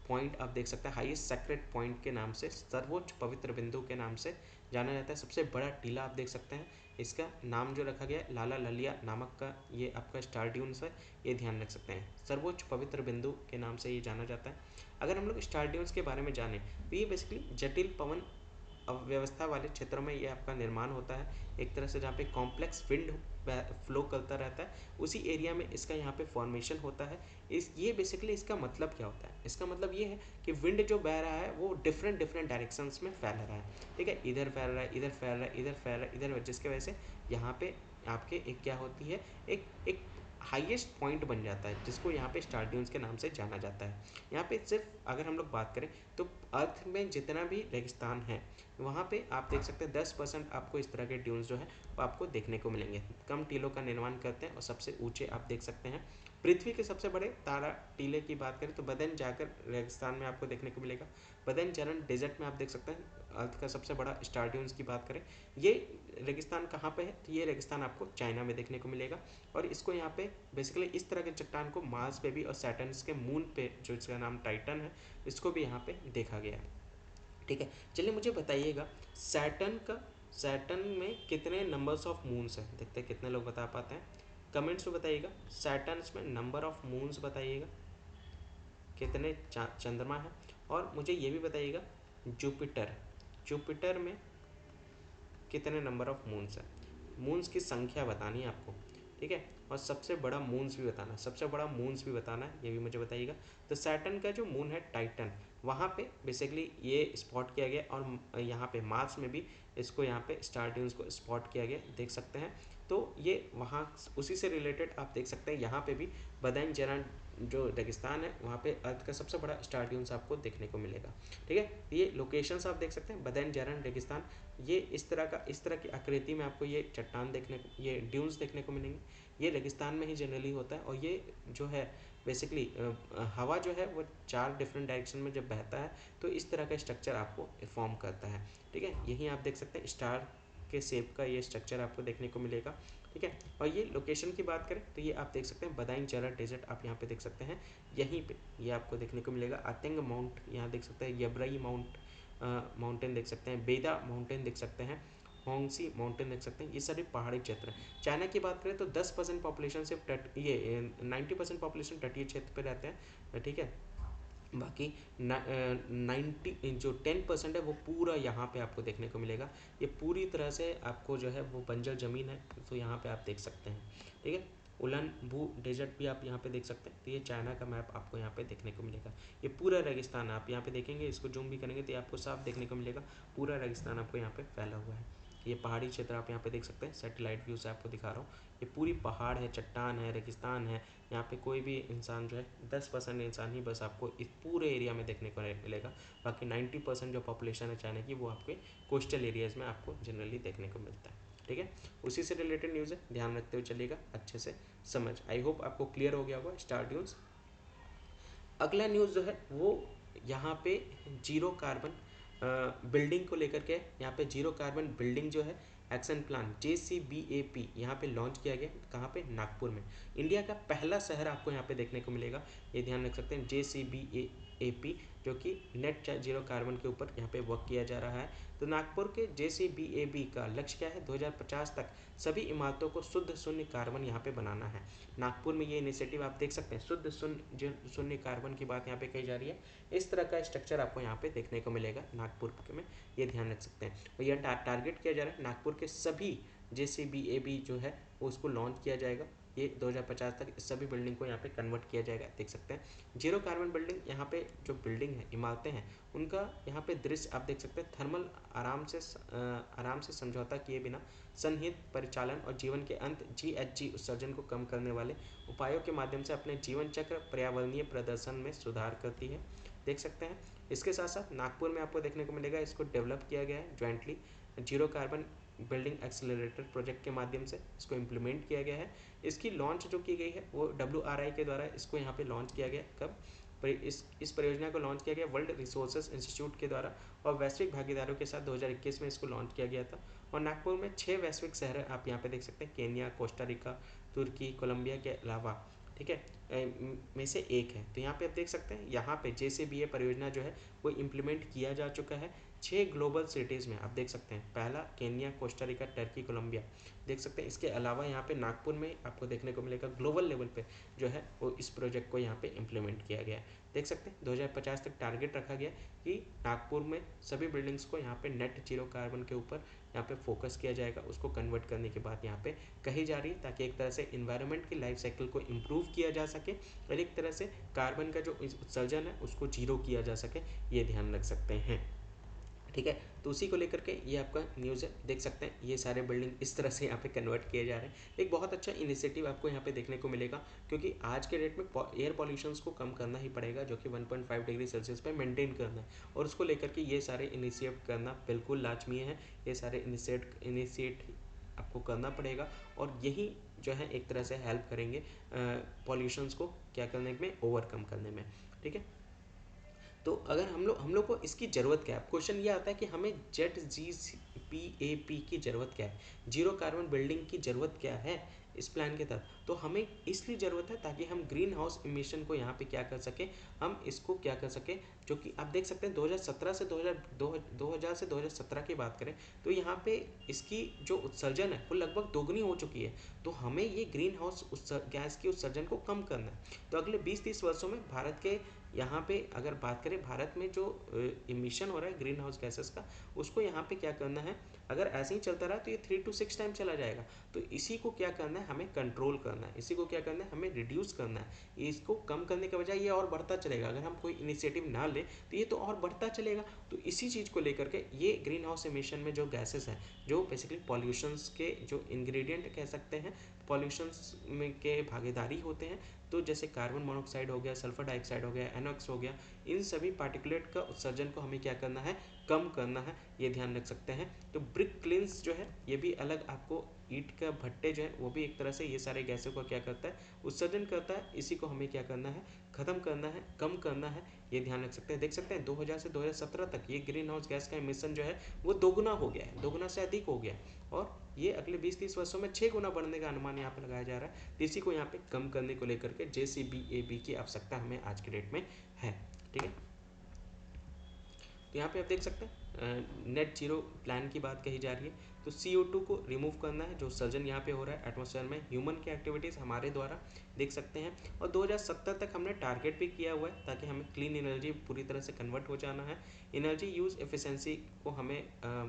पॉइंट आप देख सकते हैं, हाईएस्ट सेक्रेट पॉइंट के नाम से, सर्वोच्च पवित्र बिंदु के नाम से जाना जाता है। सबसे बड़ा टीला आप देख सकते हैं, इसका नाम जो रखा गया लाला ललिया नामक का ये आपका स्टार ड्यून्स है, ये ध्यान रख सकते हैं। सर्वोच्च पवित्र बिंदु के नाम से ये जाना जाता है। अगर हम लोग स्टार ड्यून्स के बारे में जानें तो ये बेसिकली जटिल पवन अव्यवस्था वाले क्षेत्रों में ये आपका निर्माण होता है, एक तरह से जहाँ पे कॉम्प्लेक्स विंड फ्लो करता रहता है, उसी एरिया में इसका यहाँ पे फॉर्मेशन होता है। ये बेसिकली इसका मतलब क्या होता है, इसका मतलब ये है कि विंड जो बह रहा है वो डिफरेंट डिफरेंट डायरेक्शंस में फैल रहा है, ठीक है। इधर फैल रहा है, इधर फैल रहा है, इधर फैल रहा है, इधर, जिसके वजह से यहाँ पे आपके एक क्या होती है, एक हाईएस्ट पॉइंट बन जाता है, जिसको यहाँ पे स्टार ड्यून्स के नाम से जाना जाता है। यहाँ पे सिर्फ अगर हम लोग बात करें तो अर्थ में जितना भी रेगिस्तान है वहाँ पे आप देख सकते हैं 10% आपको इस तरह के ड्यून्स जो है वो आपको देखने को मिलेंगे। कम टीलों का निर्माण करते हैं और सबसे ऊंचे आप देख सकते हैं। पृथ्वी के सबसे बड़े तारा टीले की बात करें तो बदन जाकर रेगिस्तान में आपको देखने को मिलेगा। बदन चरण डेजर्ट में आप देख सकते हैं अर्थ का सबसे बड़ा स्टार ड्यून्स की बात करें। ये रेगिस्तान कहाँ पे है, तो ये रेगिस्तान आपको चाइना में देखने को मिलेगा। और इसको यहाँ पे बेसिकली इस तरह के चट्टान को मार्स पे भी और सैटर्न के मून पे, जो इसका नाम टाइटन है, इसको भी यहाँ पे देखा गया है, ठीक है। चलिए मुझे बताइएगा सैटर्न में कितने नंबर्स ऑफ मून्स हैं, देखते हैं कितने लोग बता पाते हैं। कमेंट्स में बताइएगा, सैटर्न में नंबर ऑफ मून्स बताइएगा, कितने चंद्रमा है। और मुझे ये भी बताइएगा जुपिटर जुपिटर में कितने नंबर ऑफ मून्स है, मून्स की संख्या बतानी है आपको, ठीक है। और सबसे बड़ा मून्स भी बताना है, सबसे बड़ा मून्स भी बताना है, ये भी मुझे बताइएगा। तो सैटर्न का जो मून है टाइटन, वहाँ पे बेसिकली ये स्पॉट किया गया, और यहाँ पे मार्स में भी इसको यहाँ पे स्टार ड्यून्स को स्पॉट किया गया, देख सकते हैं। तो ये वहाँ उसी से रिलेटेड आप देख सकते हैं, यहाँ पे भी बदाइन जरान जो रेगिस्तान है वहाँ पे अर्थ का सबसे बड़ा स्टार ड्यून्स आपको देखने को मिलेगा, ठीक है। ये लोकेशंस आप देख सकते हैं, बदाइन जरान रेगिस्तान, ये इस तरह की आकृति में आपको ये चट्टान ये ड्यून्स देखने को मिलेंगे। ये रेगिस्तान में ही जनरली होता है, और ये जो है बेसिकली हवा जो है वो 4 डिफरेंट डायरेक्शन में जब बहता है तो इस तरह का स्ट्रक्चर आपको फॉर्म करता है, ठीक है। यहीं आप देख सकते हैं स्टार के शेप का ये स्ट्रक्चर आपको देखने को मिलेगा, ठीक है। और ये लोकेशन की बात करें तो ये आप देख सकते हैं बदाइन जरा डेजर्ट आप यहाँ पे देख सकते हैं, यहीं पे ये आपको देखने को मिलेगा। अतेंग माउंट यहाँ देख सकते हैं, यबरई माउंटेन देख सकते हैं, बेदा माउंटेन देख सकते हैं, होंगसी माउंटेन देख सकते हैं, ये सभी पहाड़ी क्षेत्र हैं। चाइना की बात करें तो 10% पॉपुलेशन सिर्फ 90% पॉपुलेशन तटीय क्षेत्र पे रहते हैं, ठीक है। बाकी 90 जो 10% है वो पूरा यहाँ पे आपको देखने को मिलेगा। ये पूरी तरह से आपको जो है वो बंजर ज़मीन है, तो यहाँ पे आप देख सकते हैं, ठीक है। उलन भू डेजर्ट भी आप यहाँ पे देख सकते हैं, तो ये चाइना का मैप आपको यहाँ पे देखने को मिलेगा। ये पूरा रेगिस्तान आप यहाँ पे देखेंगे, इसको जूम भी करेंगे तो आपको साफ देखने को मिलेगा, पूरा रेगिस्तान आपको यहाँ पे फैला हुआ है। ये पहाड़ी क्षेत्र आप यहाँ पे देख सकते हैं, सैटेलाइट व्यू से आपको दिखा रहा हूँ। ये पूरी पहाड़ है, चट्टान है, रेगिस्तान है, यहाँ पे कोई भी इंसान जो है 10% इंसान ही बस आपको इस पूरे एरिया में देखने को मिलेगा। बाकी 90% जो पॉपुलेशन है चाइना की वो आपके कोस्टल एरियाज़ में आपको जनरली देखने को मिलता है, ठीक है। उसी से रिलेटेड न्यूज़ है, ध्यान रखते हुए चलिएगा, अच्छे से समझ। आई होप आपको क्लियर हो गया होगा स्टार न्यूज़। अगला न्यूज़ जो है वो यहाँ पे जीरो कार्बन बिल्डिंग को लेकर के, यहाँ पे जीरो कार्बन बिल्डिंग जो है एक्शन प्लान JCBAP यहाँ पे लॉन्च किया गया। कहाँ पे? नागपुर में। इंडिया का पहला शहर आपको यहाँ पे देखने को मिलेगा, ये ध्यान रख सकते हैं, JCBAP, जो कि नेट जीरो कार्बन के ऊपर यहाँ पे वर्क किया जा रहा है। तो नागपुर के JCBAP का लक्ष्य क्या है? 2050 तक सभी इमारतों को शुद्ध शून्य कार्बन यहाँ पे बनाना है। नागपुर में ये इनिशिएटिव आप देख सकते हैं, शुद्ध शून्य कार्बन की बात यहाँ पे कही जा रही है। इस तरह का स्ट्रक्चर आपको यहाँ पे देखने को मिलेगा नागपुर में, ये ध्यान रख सकते हैं। और यह टारगेट किया जा रहा है नागपुर के सभी JCBAP जो है वो उसको लॉन्च किया जाएगा। ये 2050 तक इस सभी बिल्डिंग को यहाँ पे कन्वर्ट किया जाएगा, देख सकते हैं। जीरो कार्बन बिल्डिंग, यहाँ पे जो बिल्डिंग है, इमारतें हैं, उनका यहाँ पे दृश्य आप देख सकते हैं। थर्मल आराम से समझौता किए बिना सन्निहित परिचालन और जीवन के अंत GHG उत्सर्जन को कम करने वाले उपायों के माध्यम से अपने जीवन चक्र पर्यावरणीय प्रदर्शन में सुधार करती है, देख सकते हैं। इसके साथ साथ नागपुर में आपको देखने को मिलेगा, इसको डेवलप किया गया है jointly, zero carbon building accelerator project के माध्यम से इसको इम्प्लीमेंट किया गया है। इसकी लॉन्च जो की गई है वो WRI के द्वारा इसको यहाँ पे लॉन्च किया गया। कब? इस परियोजना को लॉन्च किया गया वर्ल्ड रिसोर्सेज इंस्टीट्यूट के द्वारा और वैश्विक भागीदारों के साथ 2021 में इसको लॉन्च किया गया था। और नागपुर में 6 वैश्विक शहर आप यहाँ पे देख सकते हैं, केन्या, कोस्टा रिका, तुर्की, कोलंबिया के अलावा, ठीक है, में से एक है। तो यहाँ पे आप देख सकते हैं, यहाँ पे JCBA परियोजना जो है वो इम्प्लीमेंट किया जा चुका है 6 ग्लोबल सिटीज़ में, आप देख सकते हैं। पहला Kenya, Costa Rica, Turkey, Colombia, देख सकते हैं। इसके अलावा यहाँ पे नागपुर में आपको देखने को मिलेगा ग्लोबल लेवल पे जो है वो इस प्रोजेक्ट को यहाँ पे इम्प्लीमेंट किया गया है, देख सकते हैं। 2050 तक टारगेट रखा गया कि नागपुर में सभी बिल्डिंग्स को यहाँ पे नेट जीरो कार्बन के ऊपर यहाँ पे फोकस किया जाएगा। उसको कन्वर्ट करने की बात यहाँ पे कही जा रही है, ताकि एक तरह से इन्वायरमेंट की लाइफ साइकिल को इम्प्रूव किया जा सके और एक तरह से कार्बन का जो उत्सर्जन है उसको जीरो किया जा सके, ये ध्यान रख सकते हैं, ठीक है। तो उसी को लेकर के ये आपका न्यूज़ है, देख सकते हैं। ये सारे बिल्डिंग इस तरह से यहाँ पे कन्वर्ट किए जा रहे हैं। एक बहुत अच्छा इनिशिएटिव आपको यहाँ पे देखने को मिलेगा, क्योंकि आज के डेट में एयर पॉल्यूशन को कम करना ही पड़ेगा, जो कि 1.5 डिग्री सेल्सियस पे मेंटेन करना है, और उसको लेकर के ये सारे इनिशिएट करना बिल्कुल लाजमी है। ये सारे इनिशिएट आपको करना पड़ेगा, और यही जो है एक तरह से हेल्प करेंगे पॉल्यूशंस को क्या करने में, ओवरकम करने में, ठीक है। तो अगर हम लोग को इसकी ज़रूरत क्या है, क्वेश्चन ये आता है कि हमें ZGPAP की ज़रूरत क्या है, जीरो कार्बन बिल्डिंग की ज़रूरत क्या है इस प्लान के तहत। तो हमें इसलिए ज़रूरत है ताकि हम ग्रीन हाउस इमिशन को यहाँ पे क्या कर सकें, हम इसको क्या कर सकें, जो कि आप देख सकते हैं 2017 से 2000 से 2017 की बात करें तो यहाँ पे इसकी जो उत्सर्जन है वो लगभग दोगुनी हो चुकी है। तो हमें ये ग्रीन हाउस गैस की उत्सर्जन को कम करना है। तो अगले 20-30 वर्षों में भारत के यहाँ पे अगर बात करें, भारत में जो इमिशन हो रहा है ग्रीन हाउस गैसेस का, उसको यहाँ पे क्या करना है, अगर ऐसे ही चलता रहा तो ये 3 to 6 टाइम चला जाएगा। तो इसी को क्या करना है, हमें कंट्रोल करना है, इसी को क्या करना है, हमें रिड्यूस करना है। इसको कम करने के बजाय ये और बढ़ता चलेगा, अगर हम कोई इनिशिएटिव ना ले तो ये तो और बढ़ता चलेगा। तो इसी चीज़ को लेकर के ये ग्रीन हाउस इमिशन में जो गैसेस हैं, जो बेसिकली पॉल्यूशंस के जो इंग्रेडिएंट कह सकते हैं, पॉल्यूशंस में के भागीदारी होते हैं, तो जैसे कार्बन मोनोऑक्साइड हो गया, सल्फर डाइऑक्साइड हो गया, NOx हो गया, इन सभी पार्टिकुलेट का उत्सर्जन को हमें क्या करना है, कम करना है, ये ध्यान रख सकते हैं। तो ब्रिक क्लिन्स जो है ये भी अलग, आपको ईंट का भट्टे जो है वो भी एक तरह से ये सारे गैसों को क्या करता है, उत्सर्जन करता है। इसी को हमें क्या करना है, खत्म करना है, कम करना है, ये ध्यान रख सकते हैं। देख सकते हैं 2000 से 2017 तक ये ग्रीन हाउस गैस का एमिशन जो है वो दोगुना हो गया है, दोगुना से अधिक हो गया है, और ये अगले 20-30 वर्षों में 6 गुना बढ़ने का अनुमान यहाँ पर लगाया जा रहा है। तो इसी को यहाँ पे कम करने को लेकर के JCBAP की आवश्यकता हमें आज के डेट में है, ठीक है। तो यहाँ पे आप देख सकते हैं नेट जीरो प्लान की बात कही जा रही है। तो CO2 को रिमूव करना है, जो सर्जन यहाँ पे हो रहा है एटमॉस्फेयर में, ह्यूमन की एक्टिविटीज़ हमारे द्वारा, देख सकते हैं। और 2070 तक हमने टारगेट भी किया हुआ है, ताकि हमें क्लीन एनर्जी पूरी तरह से कन्वर्ट हो जाना है, एनर्जी यूज़ एफिशिएंसी को हमें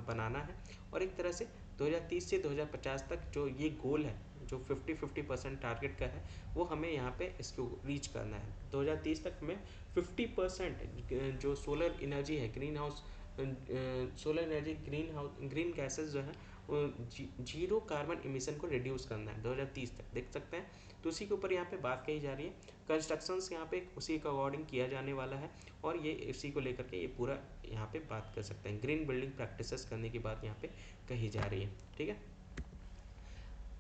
बनाना है, और एक तरह से 2030 से 2050 तक जो ये गोल है, जो 50-50% टारगेट का है, वो हमें यहाँ पे इसको रीच करना है। 2030 तक हमें 50% जो सोलर एनर्जी है, green house solar energy, green gases जो है वो जीरो कार्बन इमिशन को रिड्यूस करना है 2030 तक, देख सकते हैं। तो उसी के ऊपर यहाँ पे बात कही जा रही है। कंस्ट्रक्शंस यहाँ पे उसी के अकॉर्डिंग किया जाने वाला है, और ये इसी को लेकर के ये पूरा यहाँ पे बात कर सकते हैं। ग्रीन बिल्डिंग प्रैक्टिसेस करने की बात यहाँ पे कही जा रही है, ठीक है।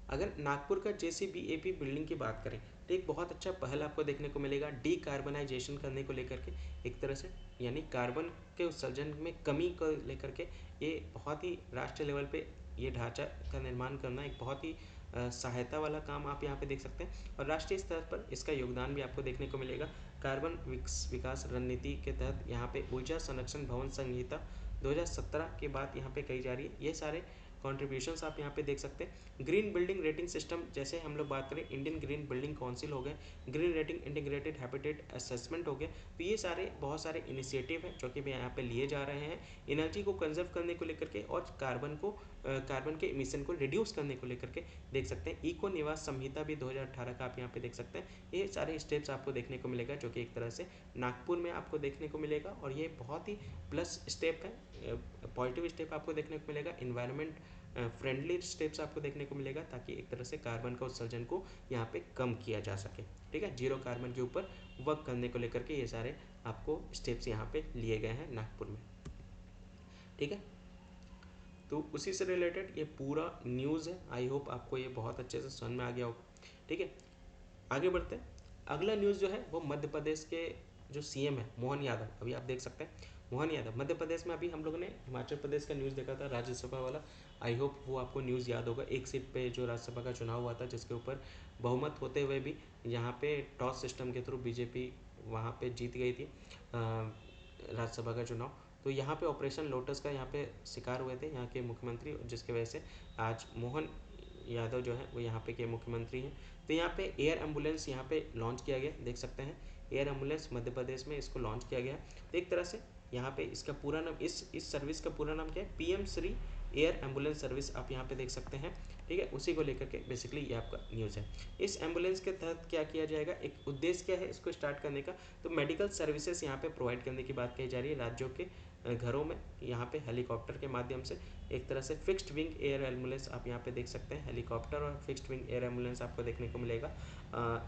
अगर नागपुर का JCBAP बिल्डिंग की बात करें तो एक बहुत अच्छा पहल आपको देखने को मिलेगा डीकार्बनाइजेशन करने को लेकर के, एक तरह से यानी कार्बन के उत्सर्जन में कमी को लेकर के ये बहुत ही राष्ट्रीय लेवल पे ये ढांचा का निर्माण करना एक बहुत ही सहायता वाला काम आप यहाँ पे देख सकते हैं। और राष्ट्रीय स्तर पर इसका योगदान भी आपको देखने को मिलेगा। कार्बन विकास रणनीति के तहत यहाँ पे ऊर्जा संरक्षण भवन संहिता 2017 के बाद यहाँ पे कही जा रही है। ये सारे कॉन्ट्रीब्यूशंस आप यहाँ पे देख सकते हैं। ग्रीन बिल्डिंग रेटिंग सिस्टम, जैसे हम लोग बात करें इंडियन ग्रीन बिल्डिंग काउंसिल हो गए, green rating integrated habitat assessment हो गए, तो ये सारे बहुत सारे इनिशिएटिव हैं जो कि यहाँ पे लिए जा रहे हैं एनर्जी को कंजर्व करने को लेकर के और कार्बन के इमिशन को रिड्यूस करने को लेकर के देख सकते हैं। इको निवास संहिता भी 2018 का आप यहाँ पे देख सकते हैं। ये सारे स्टेप्स आपको देखने को मिलेगा जो कि एक तरह से नागपुर में आपको देखने को मिलेगा और ये बहुत ही प्लस स्टेप है, पॉजिटिव स्टेप आपको देखने को मिलेगा, इन्वायरमेंट फ्रेंडली स्टेप्स आपको देखने को मिलेगा ताकि एक तरह से कार्बन का उत्सर्जन को यहाँ पे कम किया जा सके। ठीक है, जीरो कार्बन के ऊपर वर्क करने को लेकर के ये सारे आपको स्टेप्स यहाँ पे लिए गए हैं नागपुर में। ठीक है, तो उसी से रिलेटेड ये पूरा न्यूज़ है। आई होप आपको ये बहुत अच्छे से समझ में आ गया होगा। ठीक है, आगे बढ़ते हैं। अगला न्यूज़ जो है वो मध्य प्रदेश के जो सीएम है मोहन यादव, अभी आप देख सकते हैं मोहन यादव मध्य प्रदेश में। अभी हम लोगों ने हिमाचल प्रदेश का न्यूज़ देखा था राज्यसभा वाला, आई होप वो आपको न्यूज़ याद होगा। एक सीट पे जो राज्यसभा का चुनाव हुआ था जिसके ऊपर बहुमत होते हुए भी यहाँ पे टॉस सिस्टम के थ्रू बीजेपी वहाँ पे जीत गई थी राज्यसभा का चुनाव। तो यहाँ पे ऑपरेशन लोटस का यहाँ पे शिकार हुए थे यहाँ के मुख्यमंत्री, जिसकी वजह से आज मोहन यादव जो है वो यहाँ पे के मुख्यमंत्री हैं। तो यहाँ पे एयर एम्बुलेंस यहाँ पे लॉन्च किया गया, देख सकते हैं एयर एम्बुलेंस मध्य प्रदेश में इसको लॉन्च किया गया। तो एक तरह से यहाँ पे इसका पूरा नाम इस सर्विस का पूरा नाम क्या है, PM Shri air ambulance service आप यहाँ पे देख सकते हैं। ठीक है, उसी को लेकर के बेसिकली ये आपका न्यूज़ है। इस एम्बुलेंस के तहत क्या किया जाएगा, एक उद्देश्य क्या है इसको स्टार्ट करने का, तो मेडिकल सर्विसेज यहाँ पे प्रोवाइड करने की बात कही जा रही है। राज्यों के घरों में यहाँ पे हेलीकॉप्टर के माध्यम से एक तरह से फिक्स्ड विंग एयर एम्बुलेंस आप यहाँ पे देख सकते हैं। हेलीकॉप्टर और फिक्स्ड विंग एयर एम्बुलेंस आपको देखने को मिलेगा,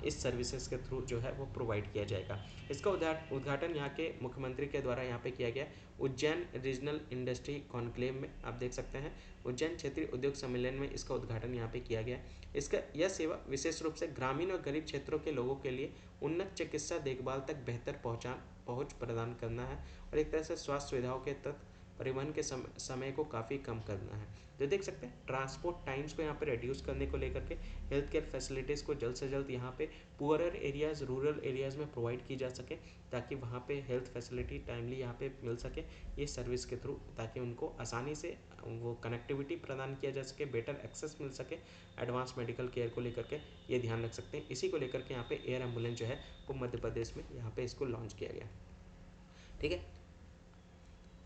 इस सर्विसेज के थ्रू जो है वो प्रोवाइड किया जाएगा। इसका उद्घाटन यहाँ के मुख्यमंत्री के द्वारा यहाँ पे किया गया उज्जैन रीजनल इंडस्ट्री कॉन्क्लेव में, आप देख सकते हैं उज्जैन क्षेत्रीय उद्योग सम्मेलन में इसका उद्घाटन यहाँ पे किया गया। इसका यह सेवा विशेष रूप से ग्रामीण और गरीब क्षेत्रों के लोगों के लिए उन्नत चिकित्सा देखभाल तक बेहतर पहुँच प्रदान करना है और एक तरह से स्वास्थ्य सुविधाओं के तहत परिवहन के समय को काफ़ी कम करना है। तो देख सकते हैं ट्रांसपोर्ट टाइम्स को यहाँ पे रिड्यूस करने को लेकर के हेल्थ केयर फैसिलिटीज़ को जल्द से जल्द यहाँ पे पुअरर एरियाज़ रूरल एरियाज़ में प्रोवाइड की जा सके ताकि वहाँ पे हेल्थ फैसिलिटी टाइमली यहाँ पे मिल सके ये सर्विस के थ्रू, ताकि उनको आसानी से वो कनेक्टिविटी प्रदान किया जा सके, बेटर एक्सेस मिल सके एडवांस मेडिकल केयर को लेकर के, ये ध्यान रख सकते हैं। इसी को लेकर के यहाँ पे एयर एम्बुलेंस जो है वो मध्य प्रदेश में यहाँ पे इसको लॉन्च किया गया। ठीक है,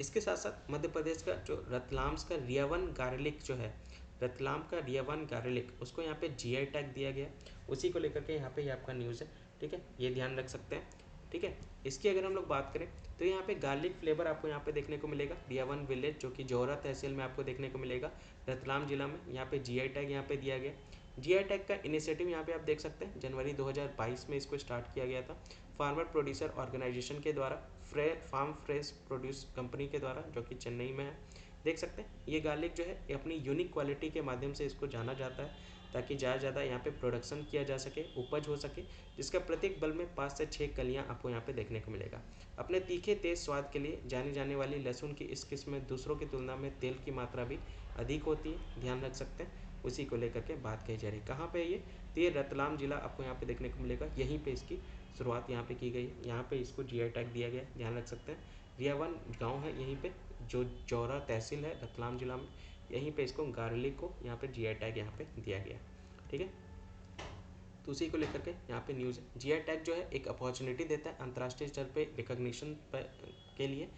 इसके साथ साथ मध्य प्रदेश का जो रतलाम का रियावन गार्लिक जो है, रतलाम का रियावन गार्लिक उसको यहाँ पे जीआई टैग दिया गया, उसी को लेकर के यहाँ पे ये आपका न्यूज़ है। ठीक है, ये ध्यान रख सकते हैं। ठीक है, इसकी अगर हम लोग बात करें तो यहाँ पे गार्लिक फ्लेवर आपको यहाँ पे देखने को मिलेगा रियावन विलेज जो कि जौहरा तहसील में आपको देखने को मिलेगा रतलाम जिला में। यहाँ पे जीआई टैग यहाँ पे दिया गया। जीआई टैग का इनिशिएटिव यहाँ पे आप देख सकते हैं जनवरी 2022 में इसको स्टार्ट किया गया था फार्मर प्रोड्यूसर ऑर्गेनाइजेशन के द्वारा, फार्म फ्रेश प्रोड्यूस कंपनी के द्वारा जो कि चेन्नई में है। देख सकते हैं ये गार्लिक जो है ये अपनी यूनिक क्वालिटी के माध्यम से इसको जाना जाता है ताकि ज़्यादा यहाँ पे प्रोडक्शन किया जा सके, उपज हो सके, जिसका प्रत्येक बल में 5 से 6 कलियाँ आपको यहाँ पे देखने को मिलेगा। अपने तीखे तेज स्वाद के लिए जानी जाने वाली लहसुन की इस किस्म में दूसरों की तुलना में तेल की मात्रा भी अधिक होती है, ध्यान रख सकते हैं। उसी को लेकर के बात कही जा रही है। कहाँ पे ये, तो ये रतलाम जिला आपको यहाँ पे देखने को मिलेगा, यहीं पे इसकी शुरुआत यहाँ पे की गई है। यहाँ पे इसको जीआई टैग दिया गया, ध्यान रख सकते हैं। रियावन गांव है यहीं पे जो जौहरा तहसील है रतलाम जिला में, यहीं पे इसको गार्लिक को यहाँ पे जीआई टैग यहाँ पे दिया गया। ठीक है, तो उसी को लेकर के यहाँ पे न्यूज़ है। जीआई टैग जो है एक अपॉर्चुनिटी देता है अंतर्राष्ट्रीय स्तर पे रिकॉग्निशन के लिए,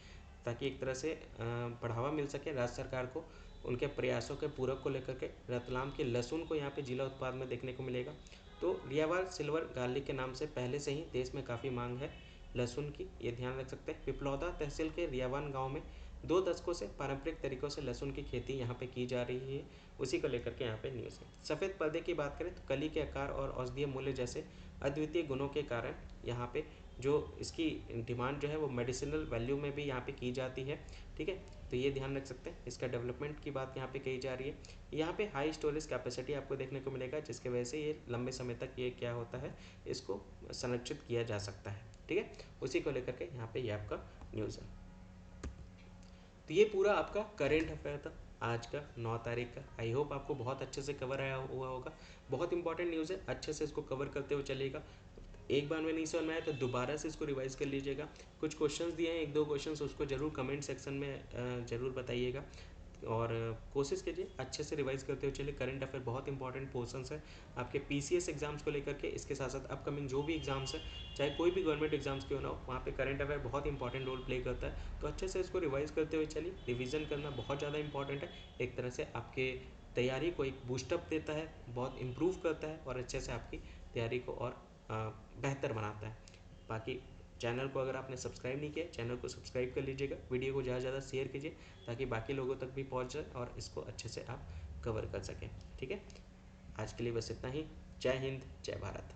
ताकि एक तरह से बढ़ावा मिल सके राज्य सरकार को उनके प्रयासों के पूरक को लेकर के। रतलाम के लहसुन को यहाँ पे जिला उत्पाद में देखने को मिलेगा। तो रियावाल सिल्वर गार्लिक के नाम से पहले से ही देश में काफ़ी मांग है लहसुन की, ये ध्यान रख सकते हैं। पिपलौदा तहसील के रियावान गांव में 2 दशकों से पारंपरिक तरीकों से लहसुन की खेती यहाँ पे की जा रही है, उसी को लेकर के यहाँ पे न्यूज़ है। सफ़ेद पर्दे की बात करें तो कली के आकार और औषधीय मूल्य जैसे अद्वितीय गुणों के कारण यहाँ पे जो इसकी डिमांड जो है वो मेडिसिनल वैल्यू में भी यहाँ पे की जाती है, ठीक है। तो ये ध्यान रख सकते हैं। इसका डेवलपमेंट की बात यहाँ पे कही जा रही है। यहाँ पे हाई स्टोरेज कैपेसिटी आपको देखने को मिलेगा, जिसके वजह से ये लंबे समय तक ये क्या होता है, इसको संरक्षित किया जा सकता है, ठीक है। उसी को लेकर के यहाँ पे ये आपका न्यूज़ है। तो ये पूरा आपका करेंट अफेयर था आज का 9 तारीख का। आई होप आपको बहुत अच्छे से कवर आया हुआ होगा। बहुत इंपॉर्टेंट न्यूज़ है, अच्छे से इसको कवर करते हुए चलिएगा। एक बार में नहीं समझ में आया तो दोबारा से इसको रिवाइज कर लीजिएगा। कुछ क्वेश्चंस दिए हैं, एक दो क्वेश्चंस, उसको जरूर कमेंट सेक्शन में जरूर बताइएगा। और कोशिश कीजिए अच्छे से रिवाइज करते हुए चलिए। करंट अफेयर बहुत इंपॉर्टेंट पोर्शंस है आपके पीसीएस एग्जाम्स को लेकर के। इसके साथ साथ अपकमिंग जो भी एग्जाम्स है, चाहे कोई भी गवर्नमेंट एग्जाम्स क्यों ना हो, वहाँ पे करंट अफेयर बहुत इंपॉर्टेंट रोल प्ले करता है। तो अच्छे से इसको रिवाइज करते हुए चलिए। रिविजन करना बहुत ज़्यादा इंपॉर्टेंट है, एक तरह से आपके तैयारी को एक बूस्टअप देता है, बहुत इम्प्रूव करता है और अच्छे से आपकी तैयारी को और बेहतर बनाता है। बाकी चैनल को अगर आपने सब्सक्राइब नहीं किया, चैनल को सब्सक्राइब कर लीजिएगा। वीडियो को ज़्यादा से ज़्यादा शेयर कीजिए ताकि बाकी लोगों तक भी पहुंच जाए और इसको अच्छे से आप कवर कर सकें, ठीक है। आज के लिए बस इतना ही। जय हिंद, जय भारत।